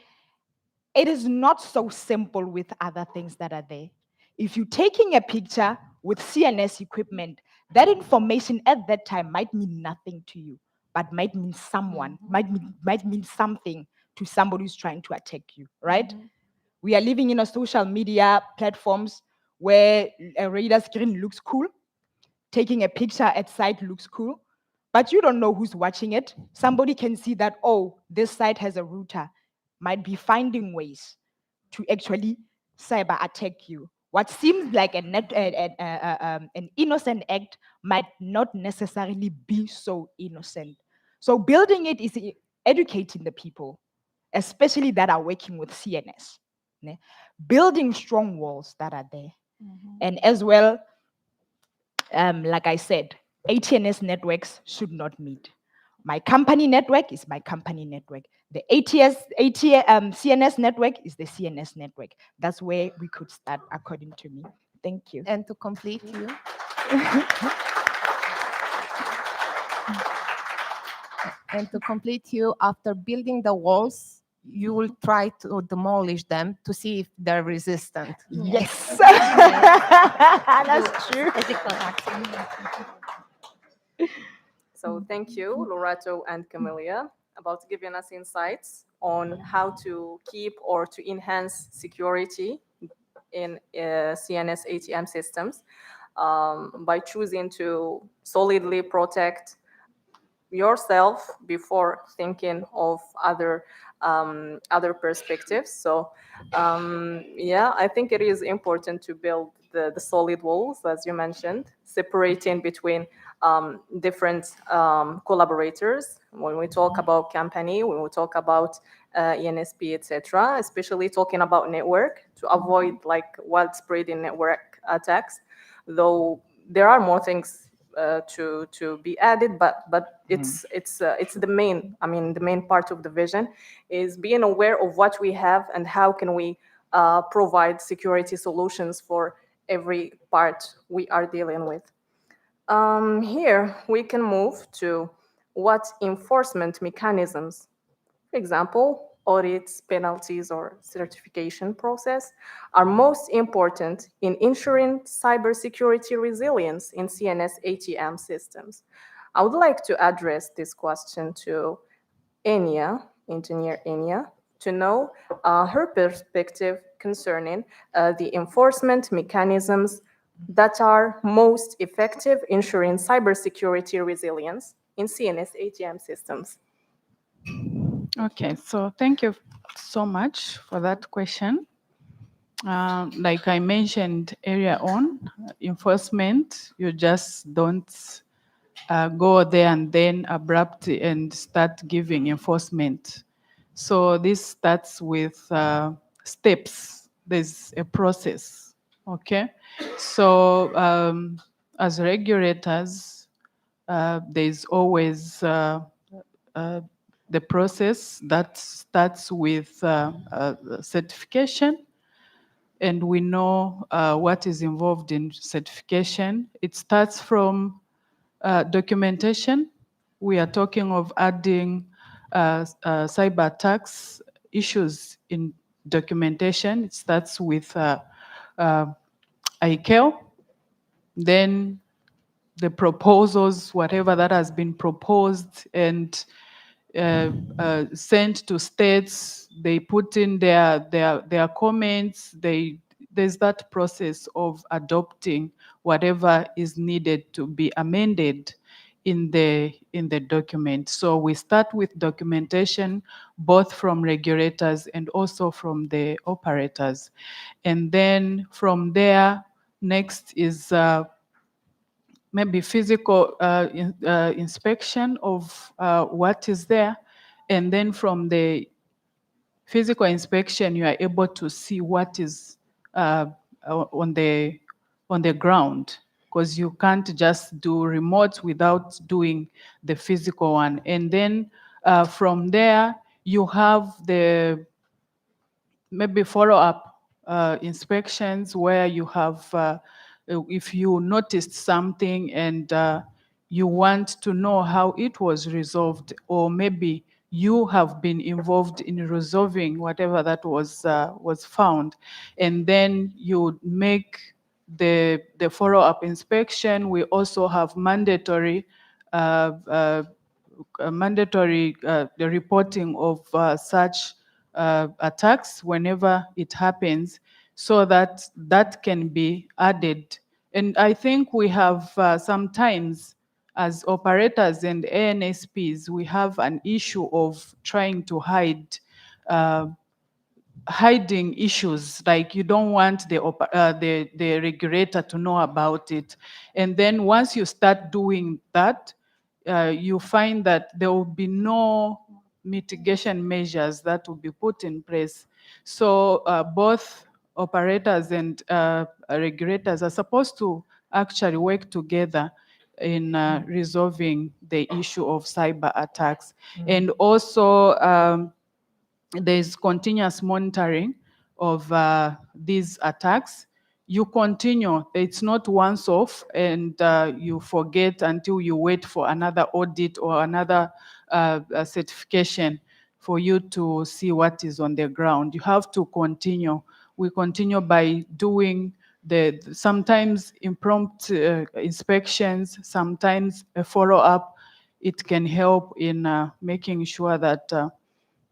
it is not so simple with other things that are there. If you're taking a picture with CNS equipment, that information at that time might mean nothing to you, but might mean someone, might mean something to somebody who's trying to attack you, right? We are living in a social media platforms where a radar screen looks cool, taking a picture at site looks cool, but you don't know who's watching it. Somebody can see that, oh, this site has a router, might be finding ways to actually cyber attack you. What seems like an innocent act might not necessarily be so innocent. So building it is educating the people, especially that are working with CNS. Ne? Building strong walls that are there. And as well, like I said, ATNS networks should not meet. My company network is my company network. The CNS network is the CNS network. That's where we could start, according to me. Thank you. And to complete you, after building the walls, you will try to demolish them to see if they're resistant. Yes, that's true. Physical action. So thank you, Lorato and Camelia, about giving us insights on how to keep or to enhance security in CNS ATM systems by choosing to solidly protect yourself before thinking of other perspectives. So yeah, I think it is important to build the solid walls, as you mentioned, separating between different collaborators. When we talk about company, when we talk about ENSP, etc., especially talking about network to avoid like widespread network attacks. Though there are more things to be added, but it's the main. I mean, the main part of the vision is being aware of what we have and how can we provide security solutions for every part we are dealing with. Here we can move to what enforcement mechanisms, for example, audits, penalties, or certification process, are most important in ensuring cybersecurity resilience in CNS ATM systems. I would like to address this question to Enya, engineer Enya, to know her perspective concerning the enforcement mechanisms that are most effective ensuring cybersecurity resilience in CNS ATM systems. Okay, so thank you so much for that question. Like I mentioned earlier on, enforcement, you just don't go there and then abruptly and start giving enforcement. So this starts with steps. There's a process, okay? So as regulators, there's always the process that starts with certification, and we know what is involved in certification. It starts from documentation. We are talking of adding cyber attacks issues in documentation. It starts with ICAO, then the proposals, whatever that has been proposed and sent to states. They put in their comments. They there's that process of adopting whatever is needed to be amended in the document. So we start with documentation, both from regulators and also from the operators. And then from there, next is maybe physical inspection of what is there. And then from the physical inspection, you are able to see what is on the ground, because you can't just do remote without doing the physical one. And then from there, you have the maybe follow-up inspections where you have, if you noticed something and you want to know how it was resolved, or maybe you have been involved in resolving whatever that was found, and then you make the follow-up inspection. We also have mandatory the reporting of such attacks whenever it happens, so that that can be added. And I think we have sometimes, as operators and ANSPs, we have an issue of trying to hiding issues, like you don't want the regulator to know about it. And then once you start doing that, you find that there will be no mitigation measures that will be put in place. So both operators and regulators are supposed to actually work together in resolving the issue of cyber attacks. And also, there's continuous monitoring of these attacks. You continue, it's not once off and you forget until you wait for another audit or another certification for you to see what is on the ground. You have to continue. We continue by doing sometimes impromptu inspections, sometimes a follow-up. It can help in making sure that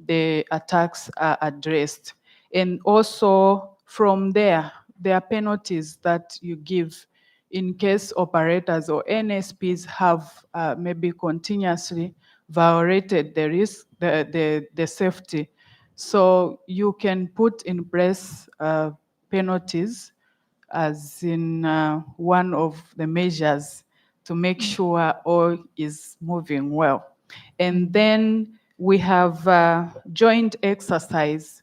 the attacks are addressed. And also from there are penalties that you give in case operators or NSPs have maybe continuously violated the safety. So you can put in place penalties as in one of the measures to make sure all is moving well. And then we have joint exercise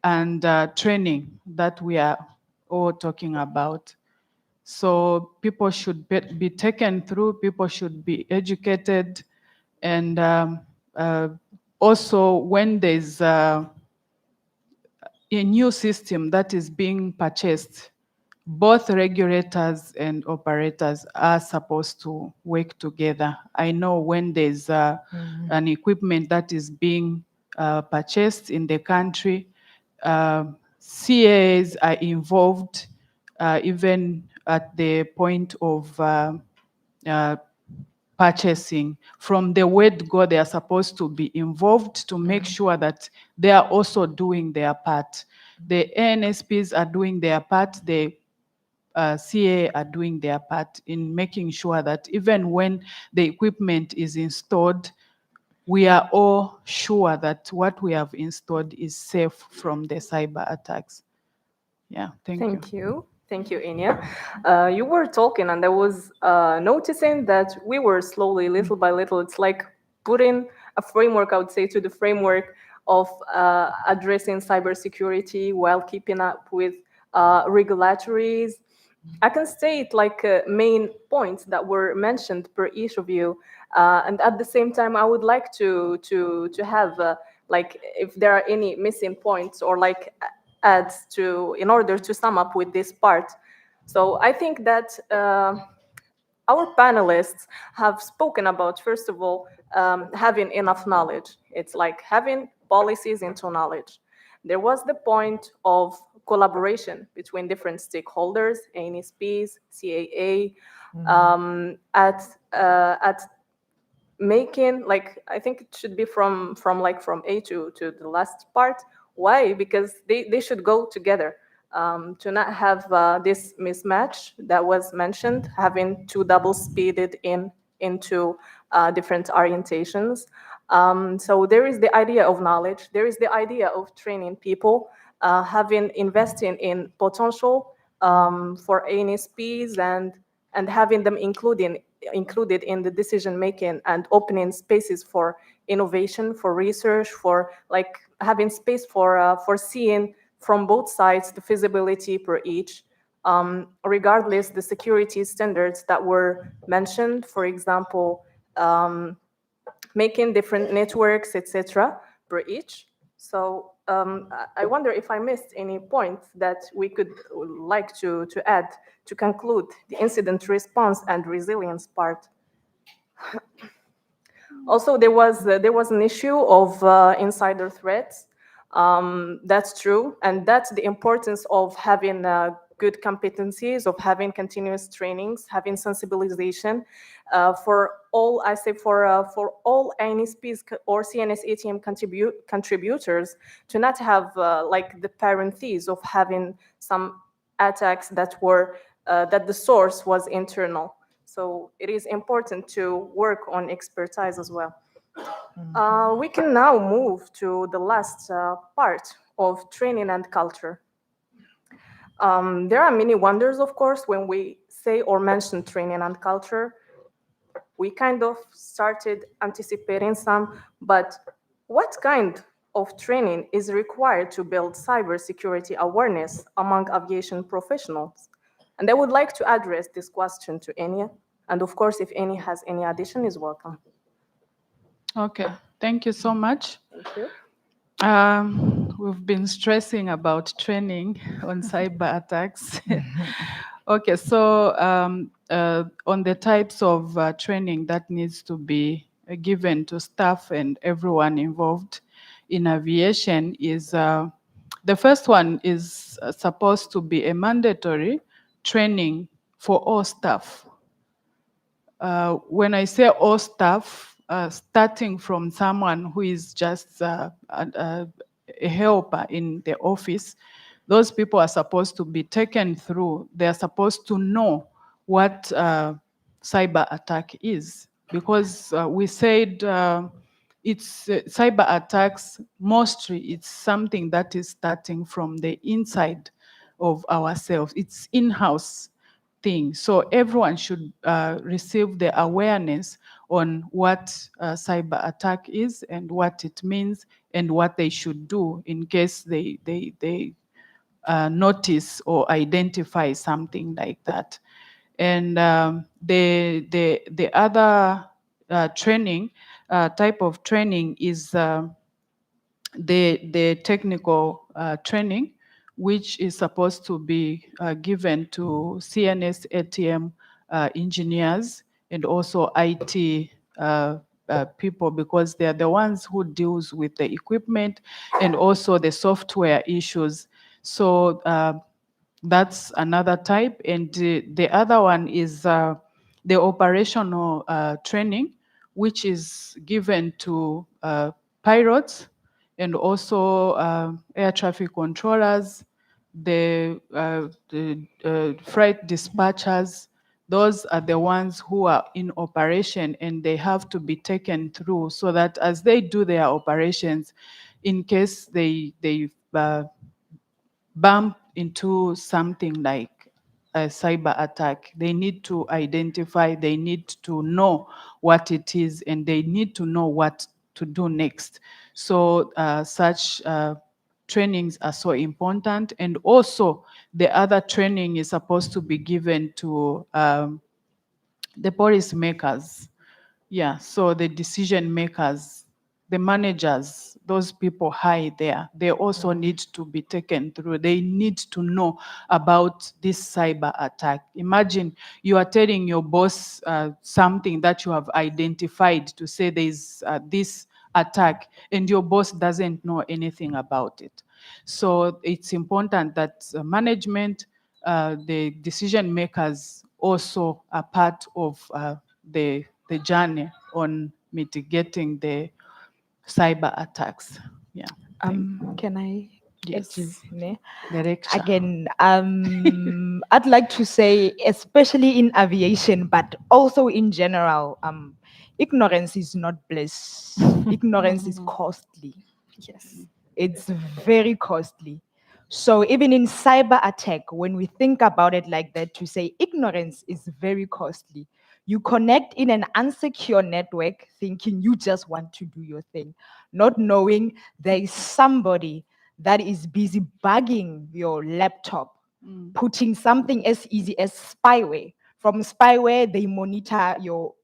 and training that we are all talking about. So people should be taken through, people should be educated, and also when there's a new system that is being purchased, both regulators and operators are supposed to work together. I know when there's an equipment that is being purchased in the country, CAs are involved even at the point of purchasing. From the word go, they are supposed to be involved to make sure that they are also doing their part. The ANSPs are doing their part, the CA are doing their part in making sure that even when the equipment is installed, we are all sure that what we have installed is safe from the cyber attacks. Yeah, thank you. Thank you. Thank you, Inia. You were talking and I was noticing that we were slowly, little by little, it's like putting a framework, I would say, to the framework of addressing cybersecurity while keeping up with regulatories. I can state like main points that were mentioned per each of you. And at the same time, I would like to have like if there are any missing points or like adds to in order to sum up with this part. So I think that our panelists have spoken about, first of all, having enough knowledge. It's like having policies into knowledge. There was the point of collaboration between different stakeholders, ANSPs, CAA, at making, like, I think it should be from A to the last part. Why? Because they should go together. to not have this mismatch that was mentioned, having to double speeded into different orientations. So there is the idea of knowledge. There is the idea of training people, having investing in potential for ANSPs and having them included in the decision making and opening spaces for innovation, for research, for like having space for seeing from both sides the feasibility per each. Regardless the security standards that were mentioned, for example, making different networks, etc., per each. So I wonder if I missed any points that we could like to add to conclude the incident response and resilience part. Also, there was an issue of insider threats. That's true, and that's the importance of having good competencies, of having continuous trainings, having sensibilization for all. I say for all NSPs or CNS ATM contributors to not have like the parentheses of having some attacks that were that the source was internal. So it is important to work on expertise as well. We can now move to the last part of training and culture. There are many wonders, of course, when we say or mention training and culture. We kind of started anticipating some, but what kind of training is required to build cybersecurity awareness among aviation professionals? And I would like to address this question to Enya. And of course, if any has any addition, is welcome. Okay, thank you so much. Thank you. We've been stressing about training on cyber attacks. Okay, so on the types of training that needs to be given to staff and everyone involved in aviation is the first one is supposed to be a mandatory training for all staff. When I say all staff, starting from someone who is just a helper in the office, those people are supposed to be taken through. They are supposed to know what cyber attack is, because we said it's cyber attacks, mostly it's something that is starting from the inside of ourselves. It's in-house thing. So everyone should receive the awareness on what cyber attack is and what it means and what they should do in case they notice or identify something like that. And the other training type of training is the technical training, which is supposed to be given to CNS ATM engineers and also IT people, because they are the ones who deals with the equipment and also the software issues. So that's another type. And the other one is the operational training, which is given to pilots and also air traffic controllers, the freight dispatchers. Those are the ones who are in operation, and they have to be taken through so that as they do their operations, in case they bump into something like a cyber attack, they need to identify, they need to know what it is, and they need to know what to do next. So such trainings are so important. And also the other training is supposed to be given to the policy makers. Yeah, so the decision makers, the managers, those people high there, they also need to be taken through. They need to know about this cyber attack. Imagine you are telling your boss something that you have identified to say there's this attack, and your boss doesn't know anything about it. So it's important that management, the decision makers also are part of the journey on mitigating the cyber attacks. Yeah. Can I Yes. ne? Director. Again, I'd like to say, especially in aviation, but also in general, ignorance is not bliss. Ignorance is costly. Yes. It's very costly. So even in cyber attack, when we think about it like that, to say ignorance is very costly. You connect in an unsecure network thinking you just want to do your thing, not knowing there is somebody that is busy bugging your laptop, putting something as easy as spyware. From spyware, they monitor your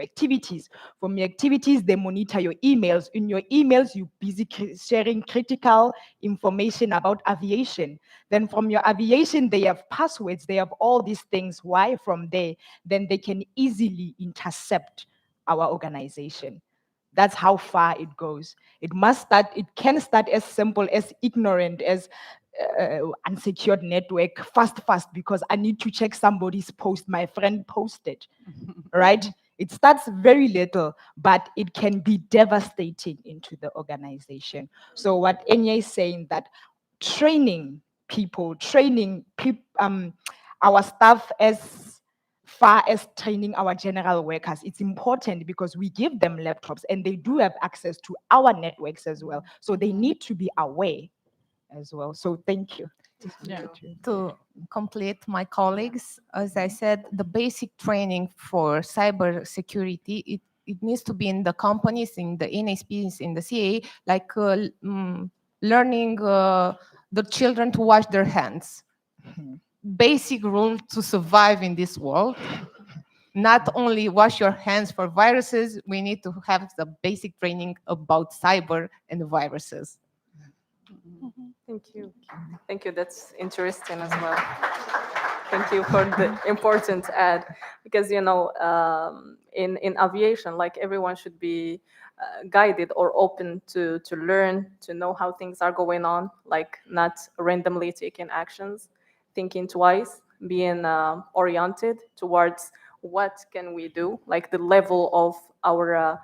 activities. From your activities, they monitor your emails. In your emails, you busy sharing critical information about aviation. Then from your aviation, they have passwords. They have all these things. Why? From there, then they can easily intercept our organization. That's how far it goes. It must start, it can start as simple as ignorant, as unsecured network, fast, because I need to check somebody's post, my friend posted, right? It starts very little, but it can be devastating into the organization. So what Enya is saying, that training people, our staff as far as training our general workers, it's important because we give them laptops and they do have access to our networks as well. So they need to be aware as well. So thank you. Yeah. To complete my colleagues, as I said, the basic training for cyber security, it needs to be in the companies, in the NSPs, in the CA, like learning the children to wash their hands. Basic rule to survive in this world. Not only wash your hands for viruses, we need to have the basic training about cyber and viruses. Thank you. Thank you. That's interesting as well. Thank you for the important ad, because in aviation, like everyone should be guided or open to learn, to know how things are going on, like not randomly taking actions, thinking twice, being oriented towards what can we do, like the level of our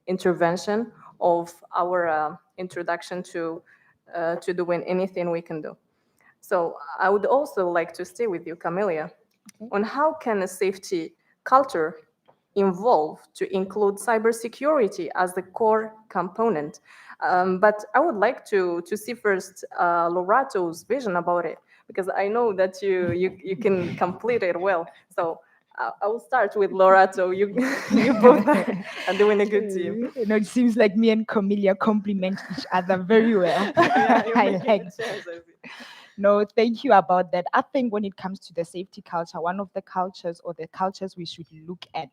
intervention, of our introduction to doing anything we can do. So I would also like to stay with you, Camelia, on how can a safety culture evolve to include cybersecurity as the core component. But I would like to see first Lorato's vision about it, because I know that you can complete it well. So I will start with Lorato. You you both are doing a good team. It seems like me and Camelia complement each other very well. Yeah, you're I making like a chance, I see. No, thank you about that. I think when it comes to the safety culture, one of the cultures or the cultures we should look at,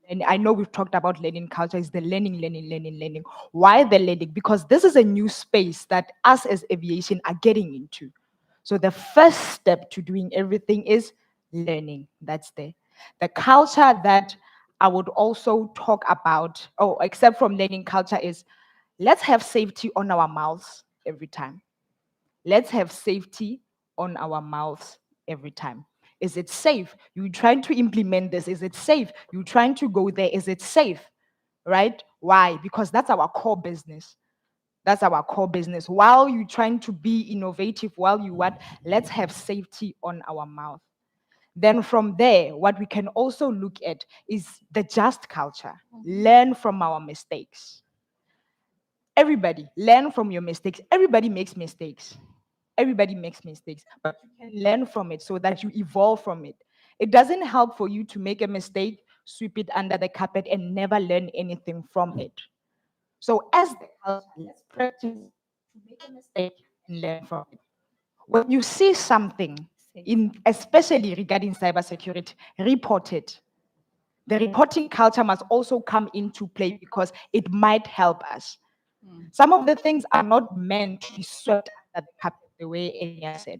and I know we've talked about learning culture, is the learning. Why the learning? Because this is a new space that us as aviation are getting into. So the first step to doing everything is learning. That's the culture that I would also talk about, except from learning culture, is let's have safety on our mouths every time. Let's have safety on our mouths every time. Is it safe? You trying to implement this? Is it safe? You trying to go there? Is it safe? Right? Why? Because that's our core business. That's our core business. While you trying to be innovative, while you what, let's have safety on our mouth. Then from there, what we can also look at is the just culture. Learn from our mistakes. Everybody, learn from your mistakes. Everybody makes mistakes. Everybody makes mistakes, but you can learn from it so that you evolve from it. It doesn't help for you to make a mistake, sweep it under the carpet, and never learn anything from it. So, as the culture, let's practice to make a mistake and learn from it. When you see something, especially regarding cybersecurity, report it. The reporting culture must also come into play because it might help us. Some of the things are not meant to be swept under the carpet the way Enya said.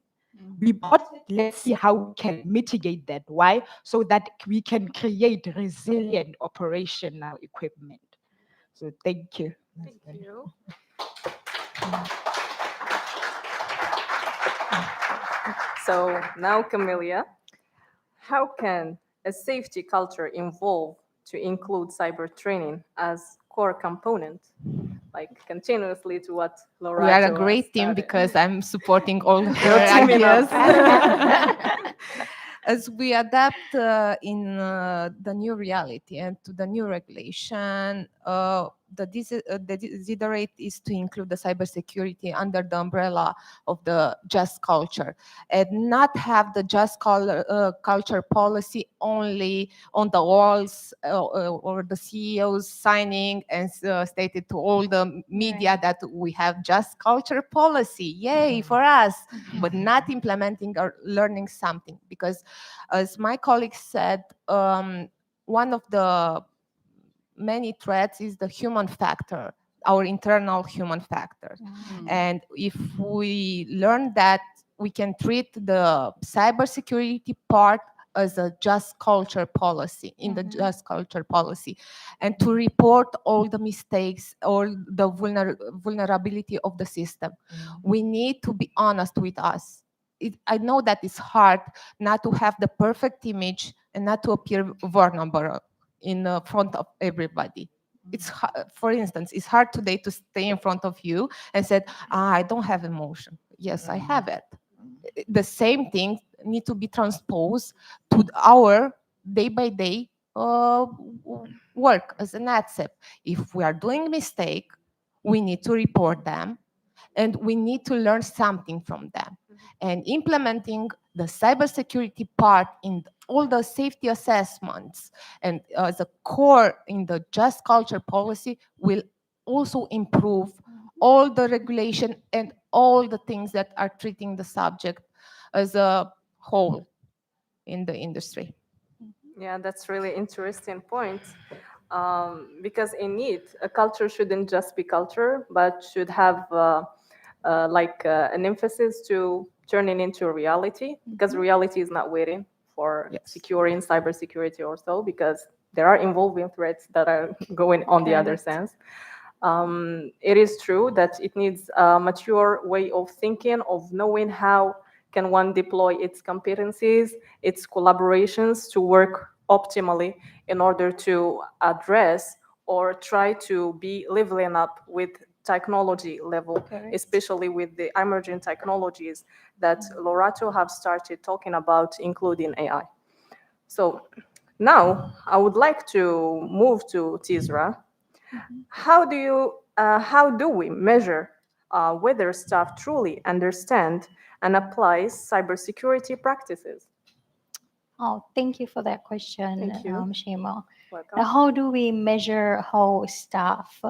Report it, let's see how we can mitigate that. Why? So that we can create resilient operational equipment. So thank you. Thank you. So now, Camelia, how can a safety culture evolve to include cyber training as core component? like continuously to what Laura We are a great team because I'm supporting all her teaming up. ideas. As we adapt in the new reality and to the new regulation, the desiderate is to include the cybersecurity under the umbrella of the just culture and not have the just culture policy only on the walls or the CEOs signing and stated to all the media that we have just culture policy. Yay for us, but not implementing or learning something. Because as my colleague said, one of the many threats is the human factor, our internal human factor. And if we learn that we can treat the cybersecurity part as a just culture policy, in the just culture policy, and to report all the mistakes or the vulnerability of the system, we need to be honest with us. I know that it's hard not to have the perfect image and not to appear vulnerable in front of everybody. It's for instance, it's hard today to stay in front of you and said, I don't have emotion. Yes, I have it. The same thing need to be transposed to our day by day work as an ADCEP. If we are doing mistake, we need to report them and we need to learn something from them. And implementing the cybersecurity part in all the safety assessments and as a core in the just culture policy will also improve all the regulation and all the things that are treating the subject as a whole in the industry. Yeah, that's really interesting point. Because indeed, a culture shouldn't just be culture, but should have an emphasis to turning into a reality, because reality is not waiting for securing cybersecurity or so, because there are evolving threats that are going on the other sense. It is true that it needs a mature way of thinking, of knowing how can one deploy its competencies, its collaborations to work optimally in order to address or try to be leveling up with technology level, especially with the emerging technologies that Lorato have started talking about, including AI. So now I would like to move to Tizra. How do we measure whether staff truly understand and apply cybersecurity practices? Oh, thank you for that question, Thank you. Shema. Welcome. Now, how do we measure how staff,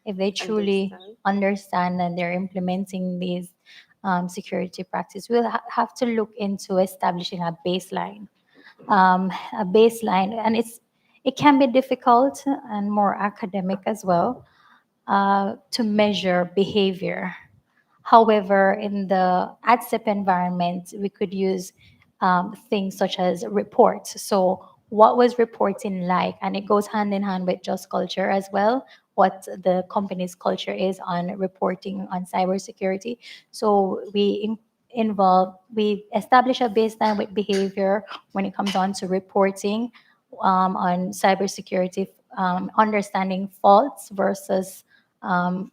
if they truly understand and they're implementing these security practices? We'll have to look into establishing a baseline. And it can be difficult and more academic as well to measure behavior. However, in the ADCEP environment, we could use things such as reports. So what was reporting like? And it goes hand in hand with just culture as well, what the company's culture is on reporting on cybersecurity. So we establish a baseline with behavior when it comes on to reporting on cybersecurity, understanding faults versus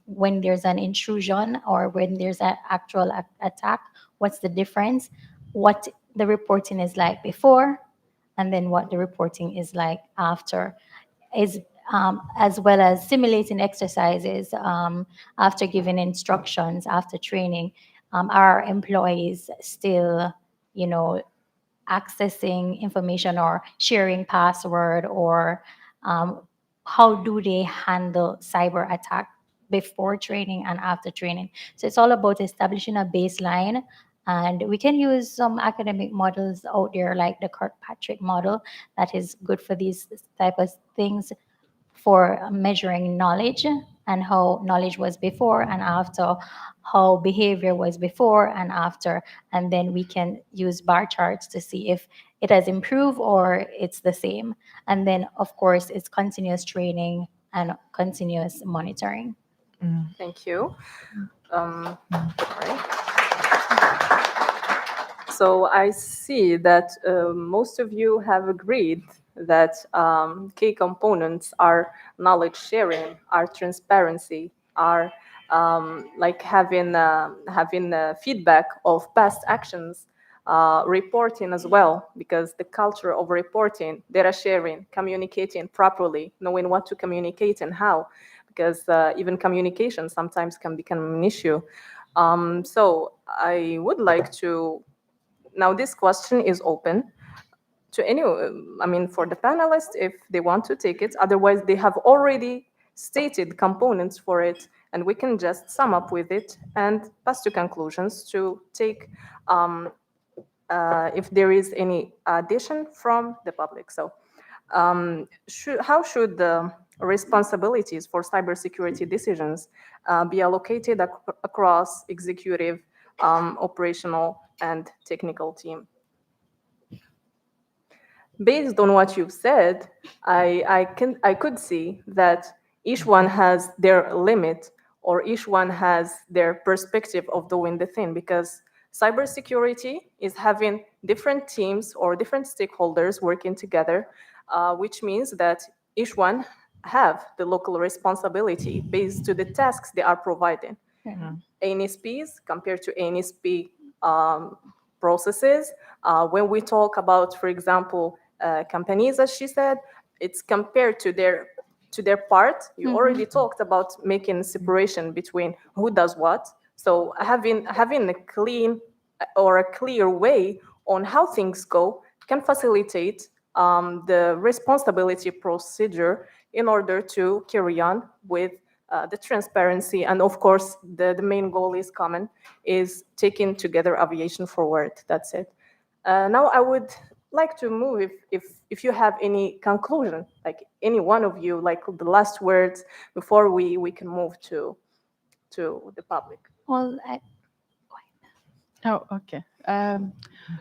when there's an intrusion or when there's an actual attack, what's the difference, what the reporting is like before, and then what the reporting is like after, is as well as simulating exercises after giving instructions, after training. Are employees still, accessing information or sharing password, or how do they handle cyber attack before training and after training? So it's all about establishing a baseline, and we can use some academic models out there like the Kirkpatrick model that is good for these type of things for measuring knowledge and how knowledge was before and after, how behavior was before and after, and then we can use bar charts to see if it has improved or it's the same. And then, of course, it's continuous training and continuous monitoring. Thank you. Sorry. So I see that most of you have agreed that key components are knowledge sharing, are transparency, are like having feedback of past actions, reporting as well, because the culture of reporting, data sharing, communicating properly, knowing what to communicate and how, because even communication sometimes can become an issue. So I would like to, now this question is open to any, I mean, for the panelists, if they want to take it. Otherwise, they have already stated components for it, and we can just sum up with it and pass to conclusions to take if there is any addition from the public. So how should the responsibilities for cybersecurity decisions be allocated across executive, operational, and technical team? Based on what you've said, I could see that each one has their limit, or each one has their perspective of doing the thing, because cybersecurity is having different teams or different stakeholders working together, which means that each one have the local responsibility based to the tasks they are providing. ANSPs compared to ANSP processes. When we talk about, for example, companies, as she said, it's compared to their part. You already talked about making separation between who does what. So having a clean or a clear way on how things go can facilitate the responsibility procedure in order to carry on with the transparency. And of course, the main goal is common, is taking together aviation forward. That's it. Now I would like to move, if you have any conclusion, like any one of you, like the last words before we can move to the public. Well, Oh, okay. I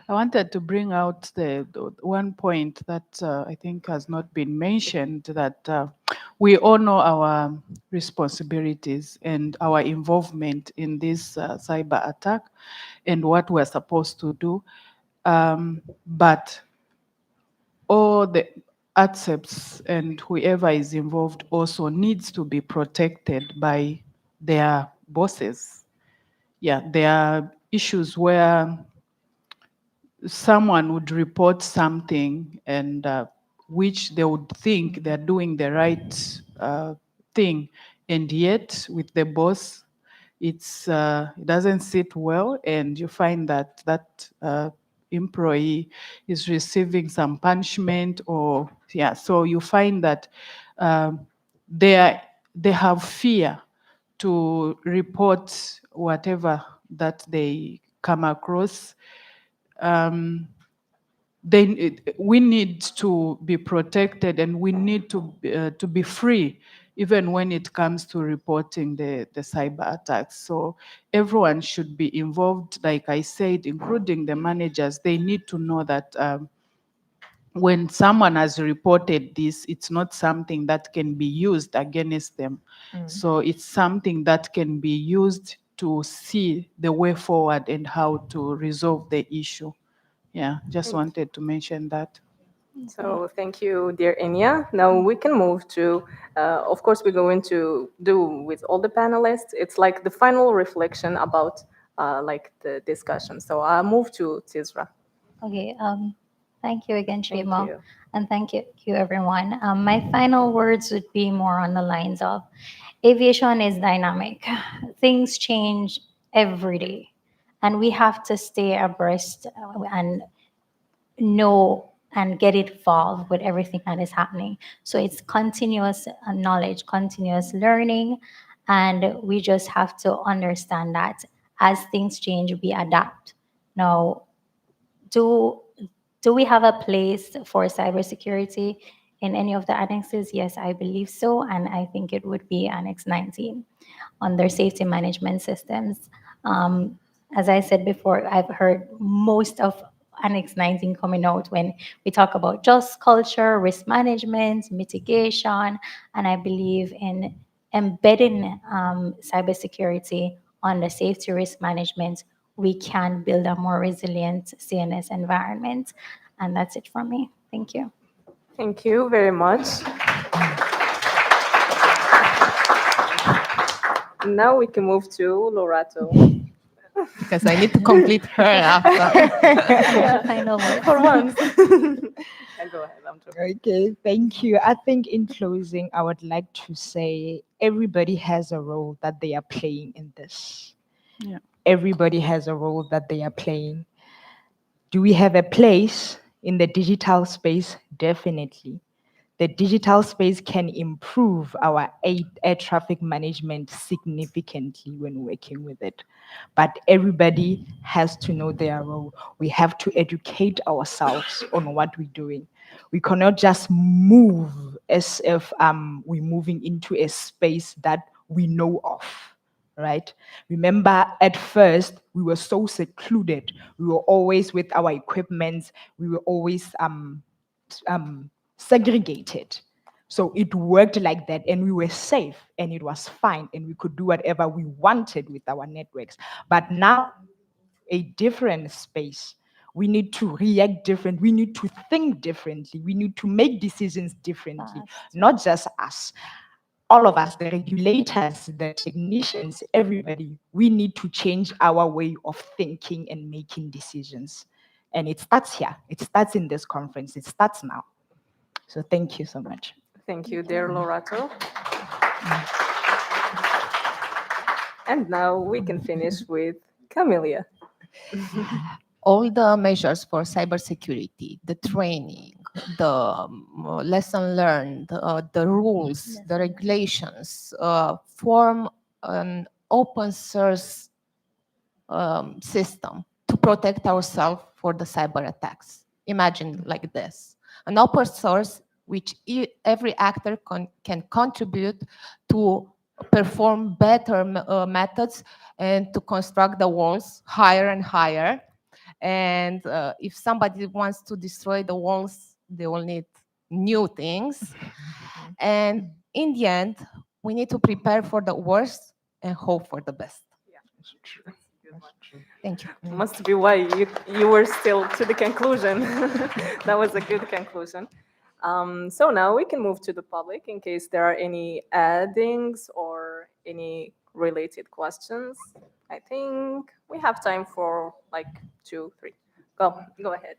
wanted to bring out the one point that I think has not been mentioned, that we all know our responsibilities and our involvement in this cyber attack and what we're supposed to do. But all the ATSEPs and whoever is involved also needs to be protected by their bosses. Yeah, there are issues where someone would report something and which they would think they're doing the right thing, and yet with the boss, it doesn't sit well, and you find that that employee is receiving some punishment, or yeah, so you find that they have fear to report whatever that they come across. We need to be protected, and we need to be free, even when it comes to reporting the cyber attacks. So everyone should be involved, like I said, including the managers. They need to know that when someone has reported this, it's not something that can be used against them. So it's something that can be used to see the way forward and how to resolve the issue. Yeah, just wanted to mention that. So thank you, dear Enya. Now we can move to, of course, we're going to do with all the panelists. It's like the final reflection about like the discussion. So I'll move to Tizra. okay. Thank you again, Thank Shima, you. and thank you, everyone. My final words would be more on the lines of aviation is dynamic. Things change every day, and we have to stay abreast and know and get involved with everything that is happening. So it's continuous knowledge, continuous learning, and we just have to understand that as things change, we adapt. Now, do we have a place for cybersecurity in any of the annexes? Yes, I believe so, and I think it would be Annex 19 on their safety management systems. As I said before, I've heard most of Annex 19 coming out when we talk about just culture, risk management, mitigation, and I believe in embedding cybersecurity on the safety risk management. We can build a more resilient CNS environment. And that's it from me. Thank you. Thank you very much. Now we can move to Lorato. Because I need to complete her after. Final word. For once. And go ahead, I'm joking. Okay, thank you. I think in closing, I would like to say everybody has a role that they are playing in this. Yeah. Everybody has a role that they are playing. Do we have a place in the digital space? Definitely. The digital space can improve our air traffic management significantly when working with it. But everybody has to know their role. We have to educate ourselves on what we're doing. We cannot just move as if we're moving into a space that we know of, right? Remember, at first, we were so secluded. We were always with our equipment. We were always segregated. So it worked like that, and we were safe, and it was fine, and we could do whatever we wanted with our networks. But now, a different space. We need to react different. We need to think differently. We need to make decisions differently, not just us. All of us, the regulators, the technicians, everybody, we need to change our way of thinking and making decisions. And it starts here. It starts in this conference. It starts now. So thank you so much. Thank you, dear Lorato. And now we can finish with Camelia. All the measures for cybersecurity, the training, the lesson learned, the rules, the regulations form an open source system to protect ourselves for the cyber attacks. Imagine like this, an open source which every actor can contribute to perform better methods and to construct the walls higher and higher. And if somebody wants to destroy the walls, they will need new things. And in the end, we need to prepare for the worst and hope for the best. Thank you. Must be why you were still to the conclusion. That was a good conclusion. So now we can move to the public in case there are any addings or any related questions. I think we have time for like 2, 3. Go ahead.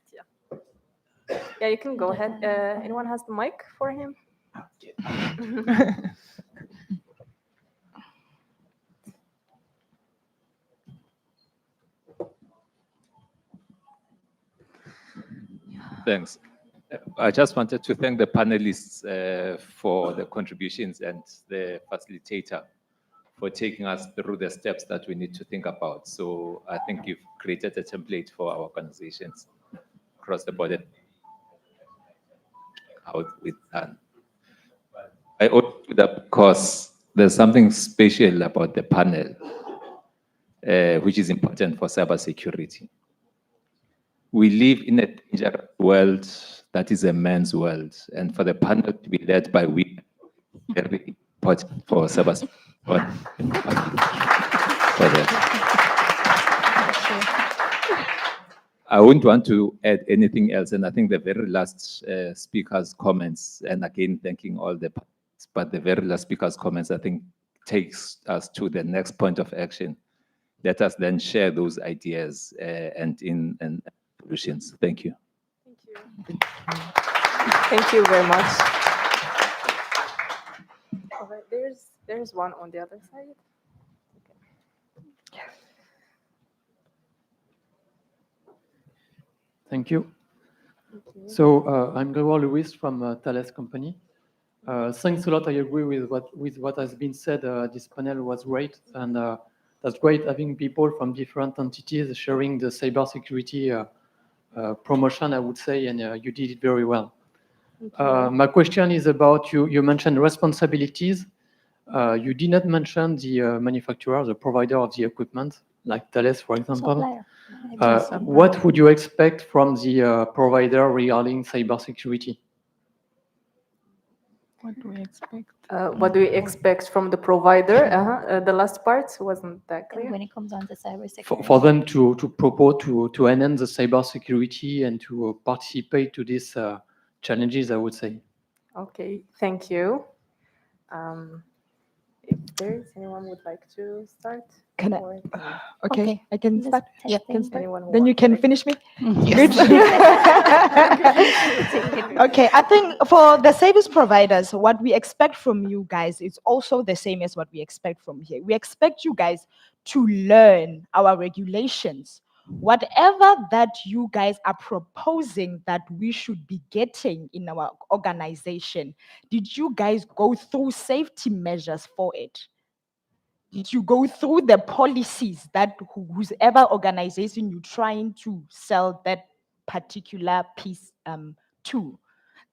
Yeah, you can go ahead. Anyone has the mic for him? Thanks. I just wanted to thank the panelists for the contributions and the facilitator for taking us through the steps that we need to think about. So I think you've created a template for our organizations across the board. Out with that. I owe that because there's something special about the panel, which is important for cybersecurity. We live in a dangerous world that is a man's world, and for the panel to be led by women, very important for cybersecurity. I wouldn't want to add anything else, and I think the very last speaker's comments, and again thanking all the panelists, but the very last speaker's comments, I think, takes us to the next point of action. Let us then share those ideas and solutions. Thank you. Thank you. Thank you very much. All right, there's one on the other side. Okay. Thank you. So I'm Grégoire Lewis from Thales Company. Thanks a lot. I agree with what has been said. This panel was great, and that's great having people from different entities sharing the cybersecurity promotion, I would say, and you did it very well. My question is about you mentioned responsibilities. You did not mention the manufacturer, the provider of the equipment, like Thales, for example. What would you expect from the provider regarding cybersecurity? What do we expect? What do we expect from the provider? The last part wasn't that clear. When it comes on to cybersecurity. For them to propose to enhance the cybersecurity and to participate to this challenges, I would say. Okay, thank you. If there is anyone would like to start? Can I- or- Okay, I can Let's start. take Yeah. things back. Anyone who Then you wants, can right? finish me. Yes. Okay, I think for the service providers, what we expect from you guys is also the same as what we expect from here. We expect you guys to learn our regulations. Whatever that you guys are proposing that we should be getting in our organization, did you guys go through safety measures for it? Did you go through the policies that whoever organization you're trying to sell that particular piece to?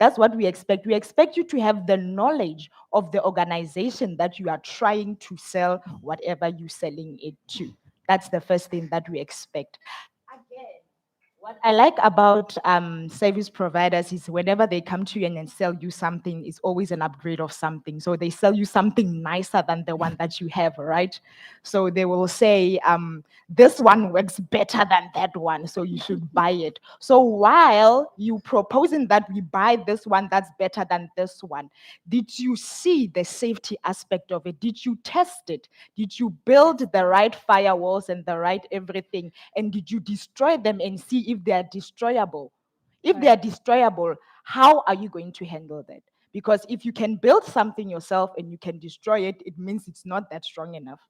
That's what we expect. We expect you to have the knowledge of the organization that you are trying to sell whatever you're selling it to. That's the first thing that we expect. Again, what I like about service providers is whenever they come to you and then sell you something, it's always an upgrade of something. So they sell you something nicer than the one that you have, right? So they will say, this one works better than that one, so you should buy it. So while you proposing that we buy this one that's better than this one, did you see the safety aspect of it? Did you test it? Did you build the right firewalls and the right everything? And did you destroy them and see if they are destroyable? If they are destroyable, how are you going to handle that? Because if you can build something yourself and you can destroy it, it means it's not that strong enough.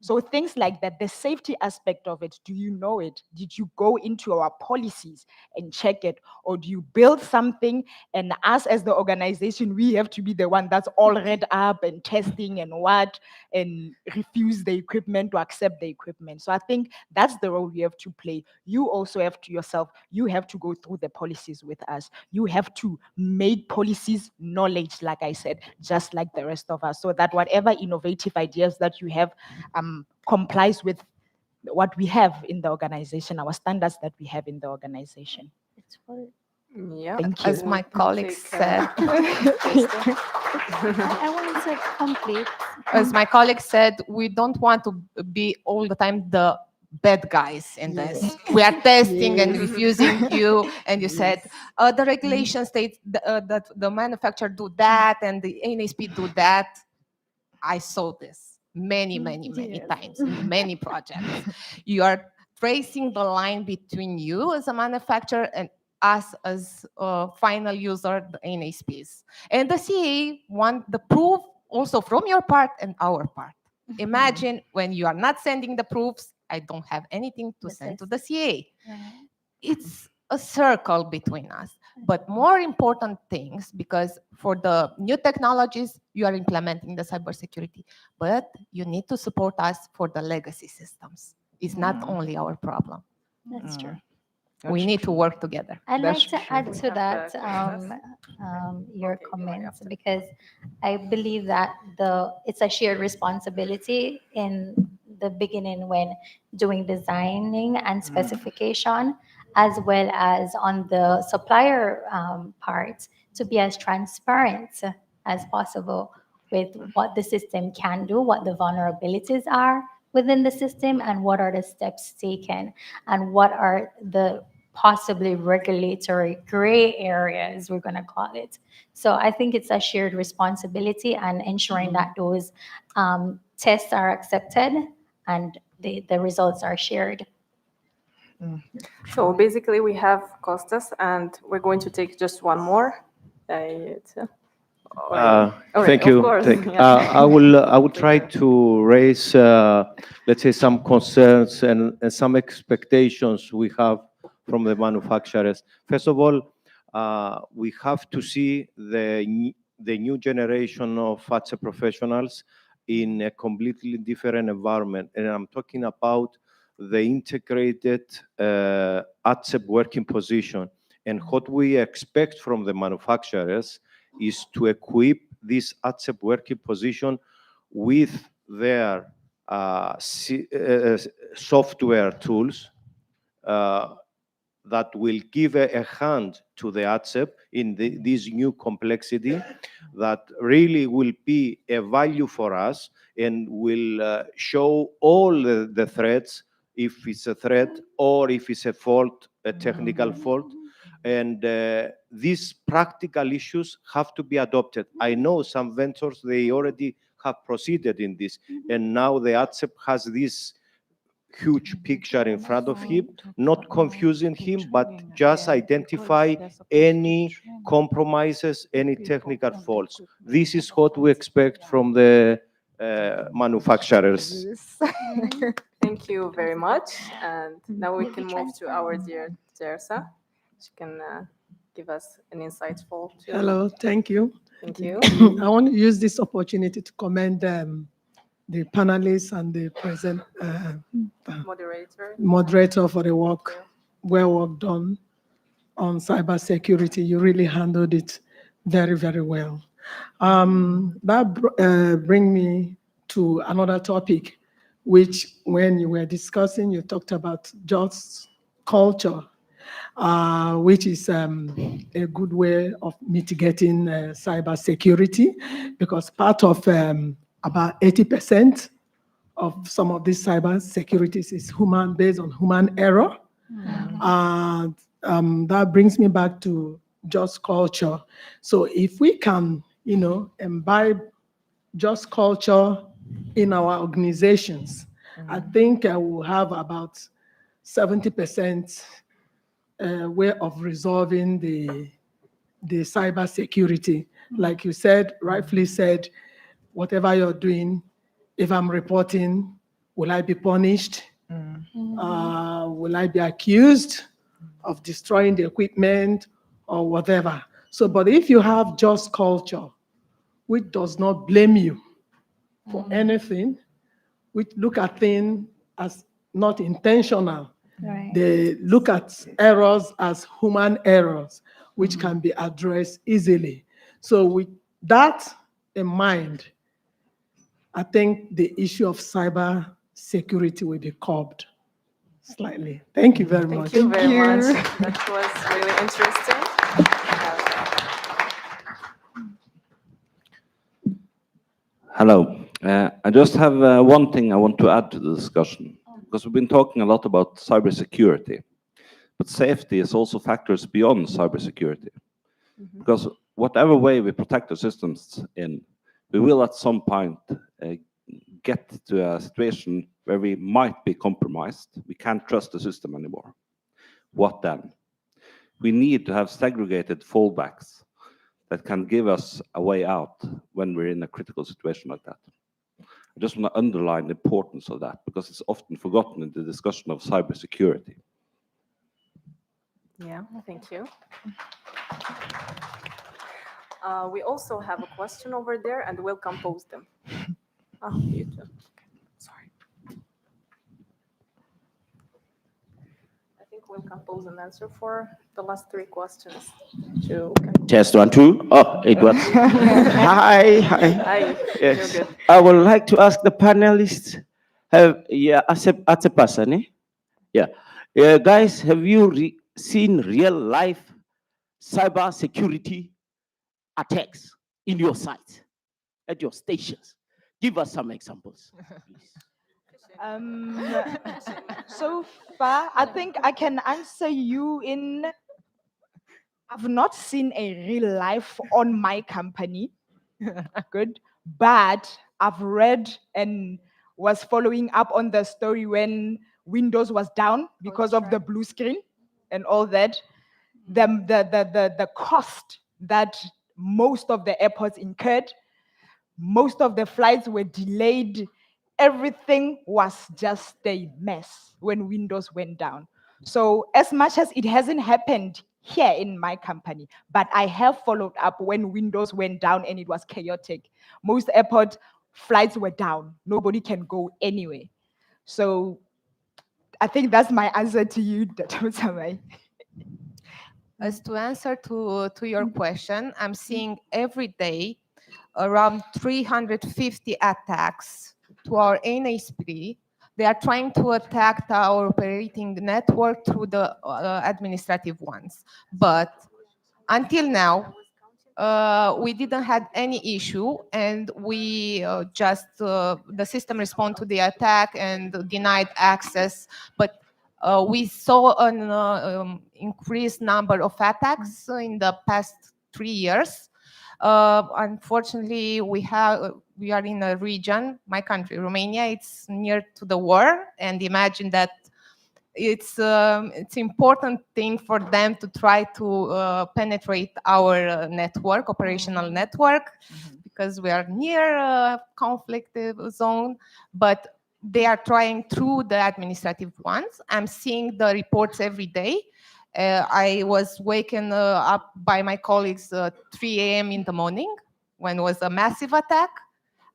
So things like that, the safety aspect of it, do you know it? Did you go into our policies and check it? Or do you build something and us as the organization, we have to be the one that's all read up and testing and what, and refuse the equipment to accept the equipment. So I think that's the role we have to play. You also have to yourself, you have to go through the policies with us. You have to make policies knowledge, like I said, just like the rest of us, so that whatever innovative ideas that you have complies with what we have in the organization, our standards that we have in the organization. It's for- Yeah. Thank you. As my We'll colleague take, said, I wanted to complete. as my colleague said, we don't want to be all the time the bad guys in this. We are testing and refusing you, and you said the regulation states that the manufacturer do that and the NSP do that. I saw this many Yes. times in many projects. You are tracing the line between you as a manufacturer and us as a final user, the NSPs. And the CA want the proof also from your part and our part. Imagine when you are not sending the proofs, I don't have anything to send to the CA. It's a circle between us. But more important things, because for the new technologies, you are implementing the cybersecurity, but you need to support us for the legacy systems. It's not only our problem. That's true. We need to work together. I'd That's like to true. add to that your comments, because I believe that it's a shared responsibility in the beginning when doing designing and specification, as well as on the supplier part, to be as transparent as possible with what the system can do, what the vulnerabilities are within the system, and what are the steps taken, and what are the possibly regulatory gray areas, we're going to call it. So I think it's a shared responsibility, and ensuring that those tests are accepted and the results are shared. So basically, we have Costas, and we're going to take just one more. Thank you. I will try to raise, let's say, some concerns and some expectations we have from the manufacturers. First of all, we have to see the new generation of ATSE professionals in a completely different environment, and I'm talking about the integrated ATSE working position. And what we expect from the manufacturers is to equip this ATSE working position with their software tools that will give a hand to the ATSE in this new complexity that really will be a value for us and will show all the threats, if it's a threat or if it's a fault, a technical fault. And these practical issues have to be adopted. I know some vendors, they already have proceeded in this, and now the ATSEP has this huge picture in front of him, not confusing him, but just identify any compromises, any technical faults. This is what we expect from the manufacturers. Thank you very much. And now we can move to our dear Teresa. She can give us an insightful. Hello, thank you. Thank you. I want to use this opportunity to commend the panelists and the present moderator for the work, well done on cybersecurity. You really handled it very, very well. That brings me to another topic, which when you were discussing, you talked about just culture, which is a good way of mitigating cybersecurity, because part of about 80% of some of these cyber securities is based on human error. That brings me back to just culture. So if we can, imbibe just culture in our organizations, I think I will have about 70% way of resolving the cyber security. Like you said, rightfully said, whatever you're doing, if I'm reporting, will I be punished? Will I be accused of destroying the equipment or whatever? So, but if you have just culture, which does not blame you for anything, which look at things as not intentional, they look at errors as human errors, which can be addressed easily. So with that in mind, I think the issue of cyber security will be curbed slightly. Thank you very much. Thank you very much. That was really interesting. Hello. I just have one thing I want to add to the discussion, because we've been talking a lot about cybersecurity, but safety is also factors beyond cybersecurity. Because whatever way we protect the systems in, we will at some point get to a situation where we might be compromised. We can't trust the system anymore. What then? We need to have segregated fallbacks that can give us a way out when we're in a critical situation like that. I just want to underline the importance of that, because it's often forgotten in the discussion of cybersecurity. Yeah, thank you. We also have a question over there, and we'll compose them. You too. Sorry. I think we'll compose an answer for the last three questions. Test 1, 2. Oh, it works. Hi. Hi. Yes. You're good. I would like to ask the panelists, as a person, guys, have you seen real life cyber security attacks in your site, at your stations? Give us some examples. So far, I think I can answer you in, I've not seen a real life on my company. Good. But I've read and was following up on the story when Windows was down because of the blue screen and all that. The cost that most of the airports incurred, most of the flights were delayed. Everything was just a mess when Windows went down. So as much as it hasn't happened here in my company, but I have followed up when Windows went down and it was chaotic. Most airport flights were down. Nobody can go anywhere. So I think that's my answer to you, Dr. Samai. As to answer to your question, I'm seeing every day around 350 attacks to our NSP. They are trying to attack our operating network through the administrative ones. But until now, we didn't have any issue, and we the system responded to the attack and denied access. But We saw an increased number of attacks in the past 3 years. Unfortunately, we are in a region, my country, Romania. It's near to the war, and imagine that it's important thing for them to try to penetrate our network, operational network, because we are near a conflict zone, but they are trying through the administrative ones. I'm seeing the reports every day. I was waken up by my colleagues 3 a.m. in the morning when it was a massive attack.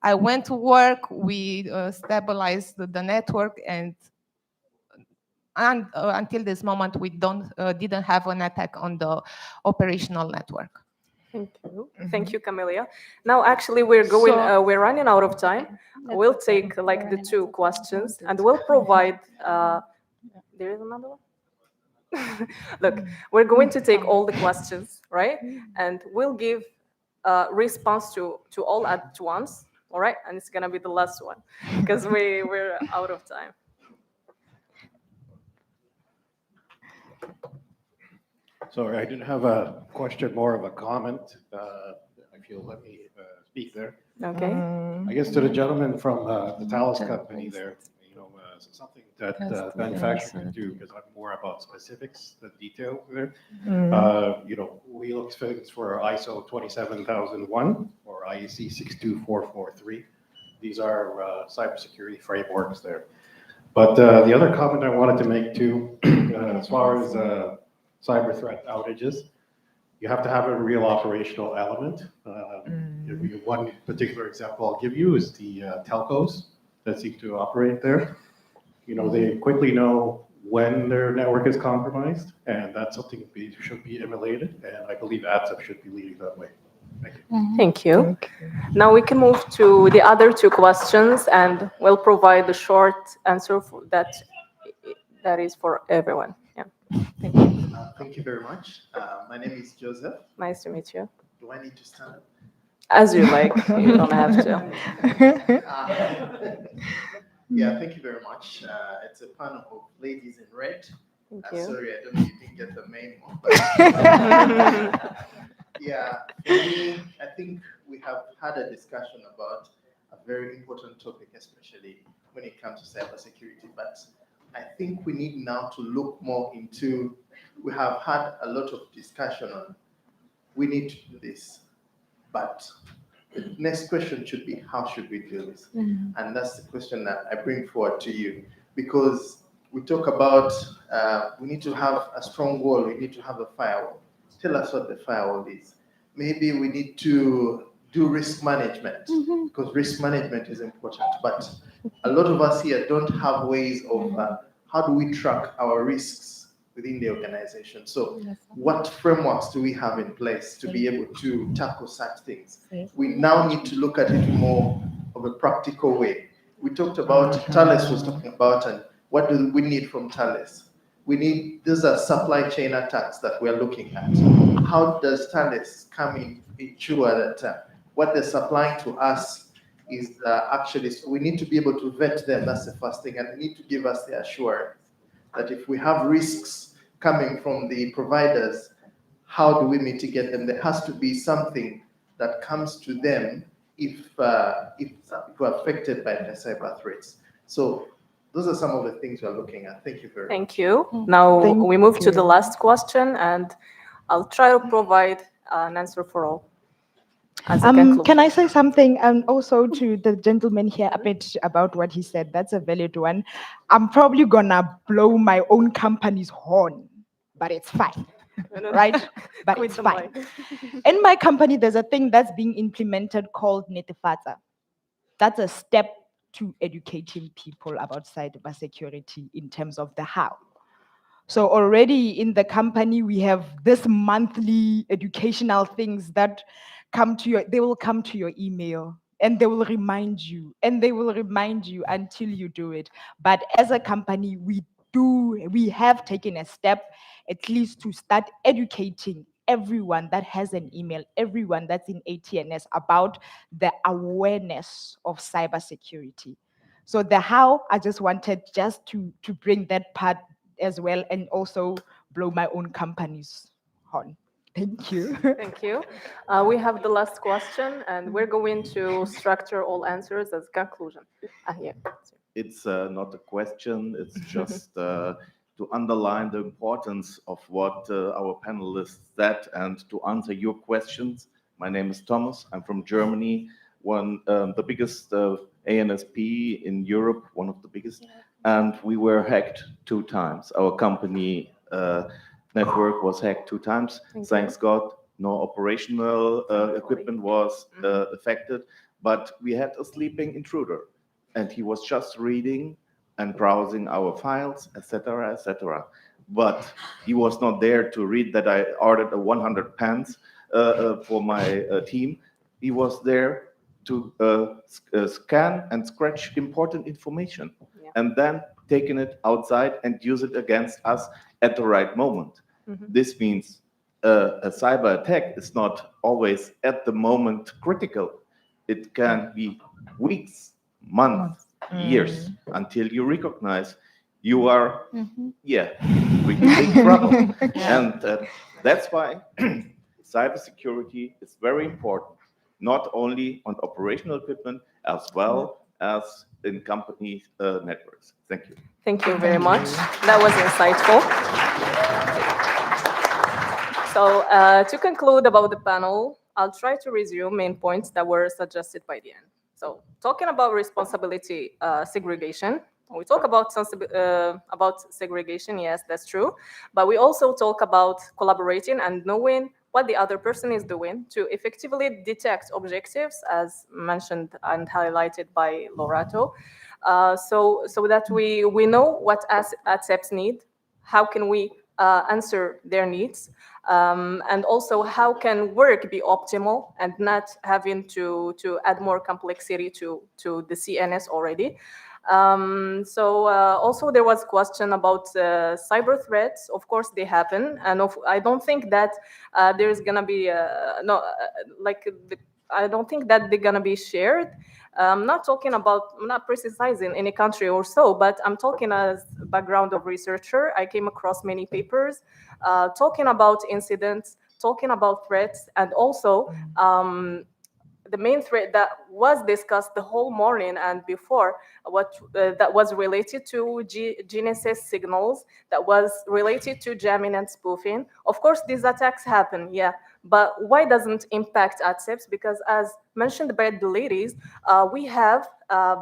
I went to work, we stabilized the network, and until this moment, we didn't have an attack on the operational network. Thank you. Thank you, Camelia. Now, actually, we're running out of time. We'll take like the 2 questions and we'll provide, there is another one? Look, we're going to take all the questions, right? And we'll give a response to all at once, all right? And it's gonna be the last one because we're out of time. Sorry, I didn't have a question, more of a comment. If you'll let me speak there. Okay. I guess to the gentleman from the Thales company there, something that manufacturing can do, because I'm more about specifics, the detail there. We look things for ISO 27001 or IEC 62443. These are cybersecurity frameworks there. But the other comment I wanted to make too, as far as cyber threat outages, you have to have a real operational element. One particular example I'll give you is the telcos that seek to operate there. They quickly know when their network is compromised, and that's something should be emulated, and I believe ATSEP should be leading that way. Thank you. Thank you. Now we can move to the other 2 questions, and we'll provide a short answer for that is for everyone. Yeah. Thank you. Thank you very much. My name is Joseph. Nice to meet you. Do I need to stand up? As you like, you don't have to. Yeah, thank you very much. It's a panel of ladies in red. Thank you. Sorry, I don't know if you didn't get the main one. But yeah, for me, I think we have had a discussion about a very important topic, especially when it comes to cybersecurity. But I think we need now to look more into, we have had a lot of discussion on, we need to do this, but the next question should be, how should we do this? And that's the question that I bring forward to you, because we talk about, we need to have a strong wall, we need to have a firewall. Tell us what the firewall is. Maybe we need to do risk management, because risk management is important, but a lot of us here don't have ways of how do we track our risks within the organization. So what frameworks do we have in place to be able to tackle such things? We now need to look at it more of a practical way. We talked about, Thales was talking about, and what do we need from Thales? These are supply chain attacks that we're looking at. How does Thales come in, ensure that what they're supplying to us is actually, so we need to be able to vet them, that's the first thing, and they need to give us the assurance that if we have risks coming from the providers, how do we mitigate them? There has to be something that comes to them if we're affected by the cyber threats. So those are some of the things we're looking at. Thank you very much. Thank you. Now we move to the last question, and I'll try to provide an answer for all. Can I say something also to the gentleman here a bit about what he said? That's a valid one. I'm probably gonna blow my own company's horn, but it's fine, right? But it's fine. In my company, there's a thing that's being implemented called Netefatsa. That's a step to educating people about cybersecurity in terms of the how. So already in the company, we have this monthly educational things that they will come to your email and they will remind you until you do it. But as a company, we have taken a step at least to start educating everyone that has an email, everyone that's in ATNS about the awareness of cybersecurity. So the how, I just wanted to bring that part as well, and also blow my own company's horn. Thank you. Thank you. We have the last question, and we're going to structure all answers as conclusion. Yeah. It's not a question, it's just to underline the importance of what our panelists said and to answer your questions. My name is Thomas, I'm from Germany, the biggest ANSP in Europe, one of the biggest, and we were hacked 2 times. Our company network was hacked 2 times. Thanks God, no operational equipment was affected, but we had a sleeping intruder, and he was just reading and browsing our files, etc., etc. But he was not there to read that I ordered 100 pens for my team. He was there to scan and scratch important information, and then taking it outside and use it against us at the right moment. This means a cyber attack is not always at the moment critical. It can be weeks, months, years until you recognize you are, really big trouble. And that's why cybersecurity is very important, not only on operational equipment as well as in company networks. Thank you. Thank you very much. That was insightful. So to conclude about the panel, I'll try to resume main points that were suggested by the end. So talking about responsibility segregation, we talk about segregation, yes, that's true. But we also talk about collaborating and knowing what the other person is doing to effectively detect objectives, as mentioned and highlighted by Lorato, so that we know what ATSEPs need, how can we answer their needs, and also how can work be optimal and not having to add more complexity to the CNS already. Also there was a question about cyber threats. Of course they happen, and I don't think that there's gonna be I don't think that they're gonna be shared. I'm not talking about, I'm not precising any country or so, but I'm talking as a background of researcher. I came across many papers talking about incidents, talking about threats, and also the main threat that was discussed the whole morning and before, that was related to GNSS signals, that was related to jamming and spoofing. Of course, these attacks happen, yeah, but why doesn't impact ATSEPs? Because as mentioned by the ladies, we have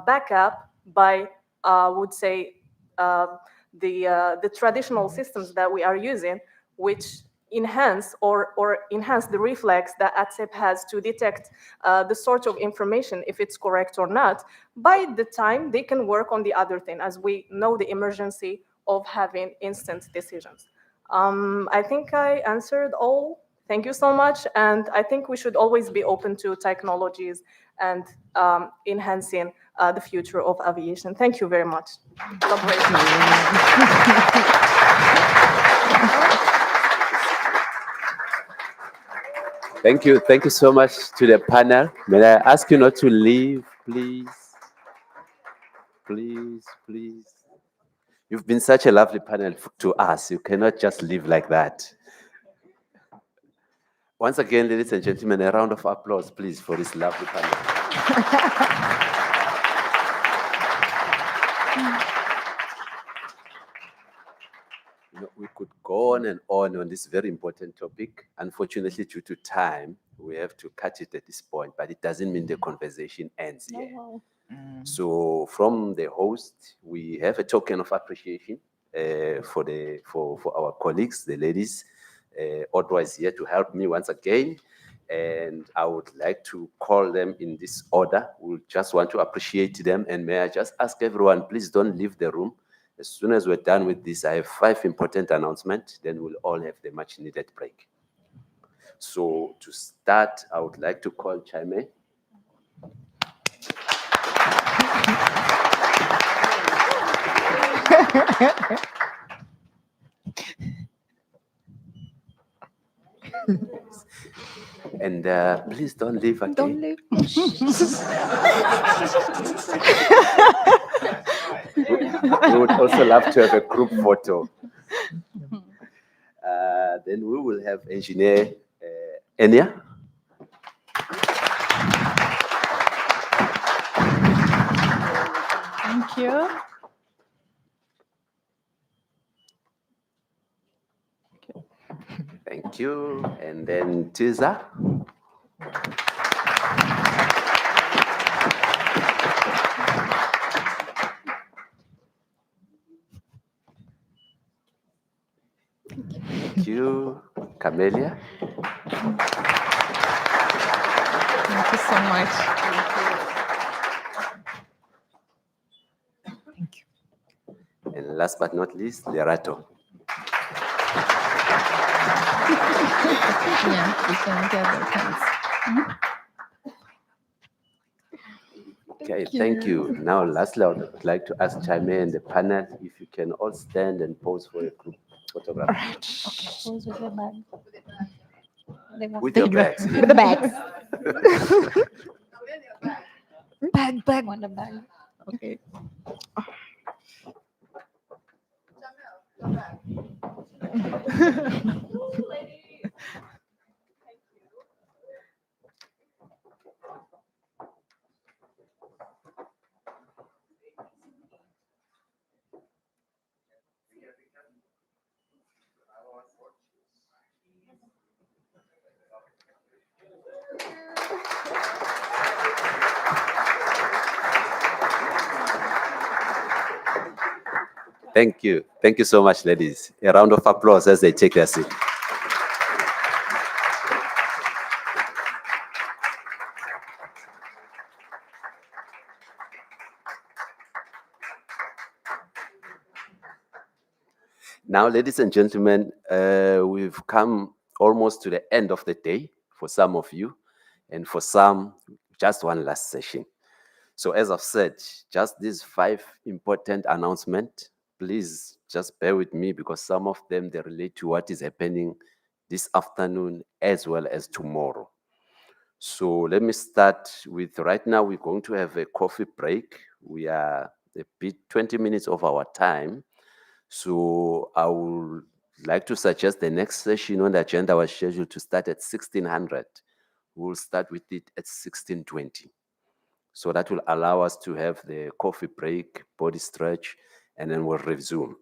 backup by, would say, the traditional systems that we are using, which enhance the reflex that ATSEP has to detect the sort of information, if it's correct or not, by the time they can work on the other thing, as we know the emergency of having instant decisions. I think I answered all. Thank you so much. And I think we should always be open to technologies and enhancing the future of aviation. Thank you very much. Thank you. Thank you so much to the panel. May I ask you not to leave, please? Please, please. You've been such a lovely panel to us. You cannot just leave like that. Once again, ladies and gentlemen, a round of applause, please, for this lovely panel. We could go on this very important topic. Unfortunately, due to time, we have to cut it at this point, but it doesn't mean the conversation ends here. So from the host, we have a token of appreciation for our colleagues, the ladies. Odwa is here to help me once again, and I would like to call them in this order. We just want to appreciate them, and may I just ask everyone, please don't leave the room. As soon as we're done with this, I have 5 important announcements, then we'll all have the much needed break. So to start, I would like to call Chaime. And please don't leave again. Don't leave. We would also love to have a group photo. then we will have engineer Enya. Thank you. Thank you. And then Tiza. Thank you. Camelia. Thank you so much. And last but not least, Lerato. Yeah, we can gather hands. Okay, thank you. Now, lastly, I would like to ask Jaime and the panel if you can all stand and pose for a group photograph. Pose with your bag. They want- With your bags. With the bags. Bag. Want the bag. Okay. Thank you. Thank you so much, ladies. A round of applause as they take their seat. Now, ladies and gentlemen, we've come almost to the end of the day for some of you, and for some, just one last session. So as I've said, just these 5 important announcements, please just bear with me because some of them, they relate to what is happening this afternoon as well as tomorrow. So let me start with, right now, we're going to have a coffee break. We are a bit 20 minutes of our time. So I would like to suggest the next session on the agenda was scheduled to start at 1600. We'll start with it at 1620. So that will allow us to have the coffee break, body stretch, and then we'll resume.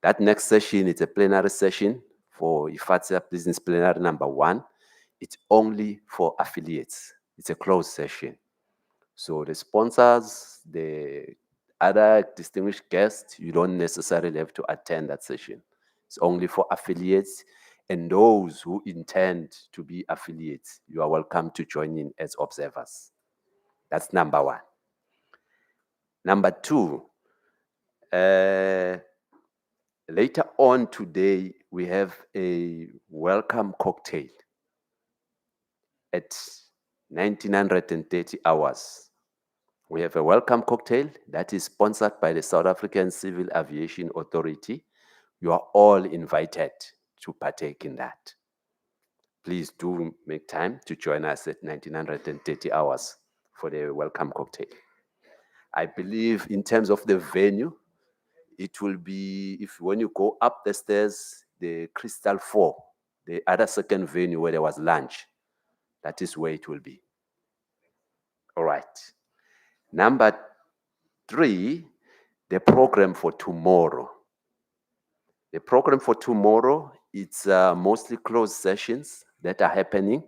That next session is a plenary session for IFATSA Business Plenary number 1. It's only for affiliates. It's a closed session. So the sponsors, the other distinguished guests, you don't necessarily have to attend that session. It's only for affiliates and those who intend to be affiliates. You are welcome to join in as observers. That's number 1. Number 2, later on today, we have a welcome cocktail at 1930 hours. We have a welcome cocktail that is sponsored by the South African Civil Aviation Authority. You are all invited to partake in that. Please do make time to join us at 1930 hours for the welcome cocktail. I believe in terms of the venue, it will be, if when you go up the stairs, the Crystal 4, the other second venue where there was lunch, that is where it will be. All right. Number 3, the program for tomorrow. The program for tomorrow, it's mostly closed sessions that are happening.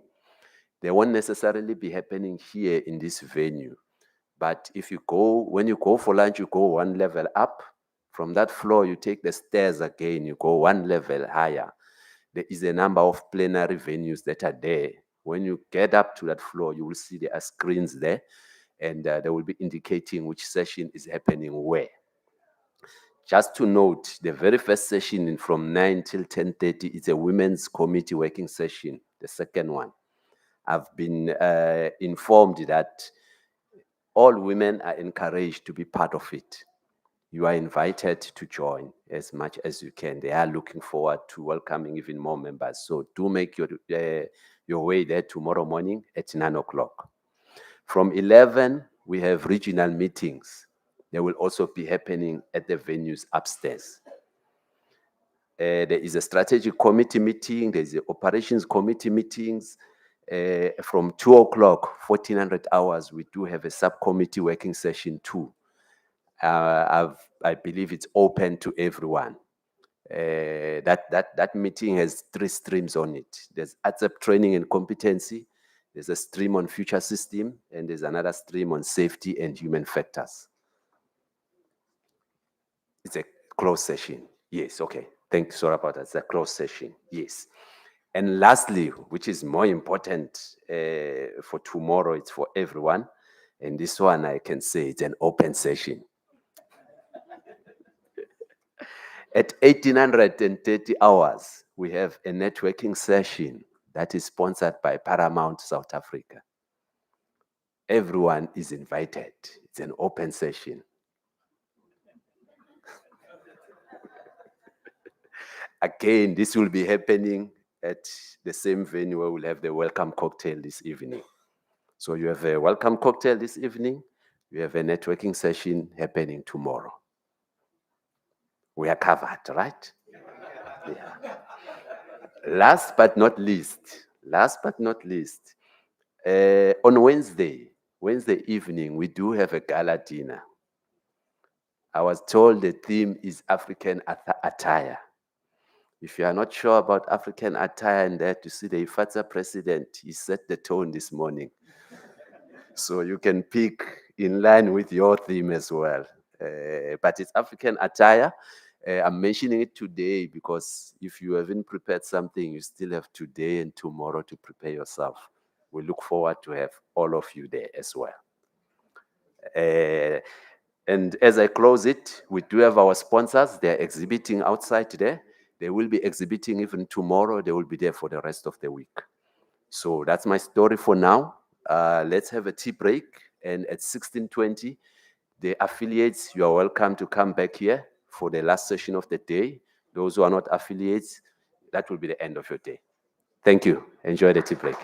They won't necessarily be happening here in this venue. But if you go, when you go for lunch, you go 1 level up. From that floor, you take the stairs again, you go 1 level higher. There is a number of plenary venues that are there. When you get up to that floor, you will see there are screens there, and they will be indicating which session is happening where. Just to note, the very first session from 9 till 10:30 is a women's committee working session, the second one. I've been informed that all women are encouraged to be part of it. You are invited to join as much as you can. They are looking forward to welcoming even more members. So do make your way there tomorrow morning at 9 o'clock. From 11, we have regional meetings. They will also be happening at the venues upstairs. There is a strategic committee meeting. There's the operations committee meetings. From 2 o'clock, 1400 hours, we do have a subcommittee working session too. I believe it's open to everyone. That meeting has 3 streams on it. There's ATSEP training and competency. There's a stream on future system, and there's another stream on safety and human factors. It's a closed session. Yes, okay. Thanks, sorry about that. It's a closed session. Yes. And lastly, which is more important for tomorrow, it's for everyone. And this one, I can say it's an open session. At 1830 hours, we have a networking session that is sponsored by Paramount South Africa. Everyone is invited. It's an open session. Again, this will be happening at the same venue where we'll have the welcome cocktail this evening. So you have a welcome cocktail this evening. You have a networking session happening tomorrow. We are covered, right? Yeah. Last but not least, on Wednesday evening, we do have a gala dinner. I was told the theme is African attire. If you are not sure about African attire and there to see the IFATSA president, he set the tone this morning. So you can pick in line with your theme as well. But it's African attire. I'm mentioning it today because if you haven't prepared something, you still have today and tomorrow to prepare yourself. We look forward to have all of you there as well. And as I close it, we do have our sponsors. They're exhibiting outside today. They will be exhibiting even tomorrow. They will be there for the rest of the week. So that's my story for now. Let's have a tea break. And at 16:20, the affiliates, you are welcome to come back here for the last session of the day. Those who are not affiliates, that will be the end of your day. Thank you. Enjoy the tea break.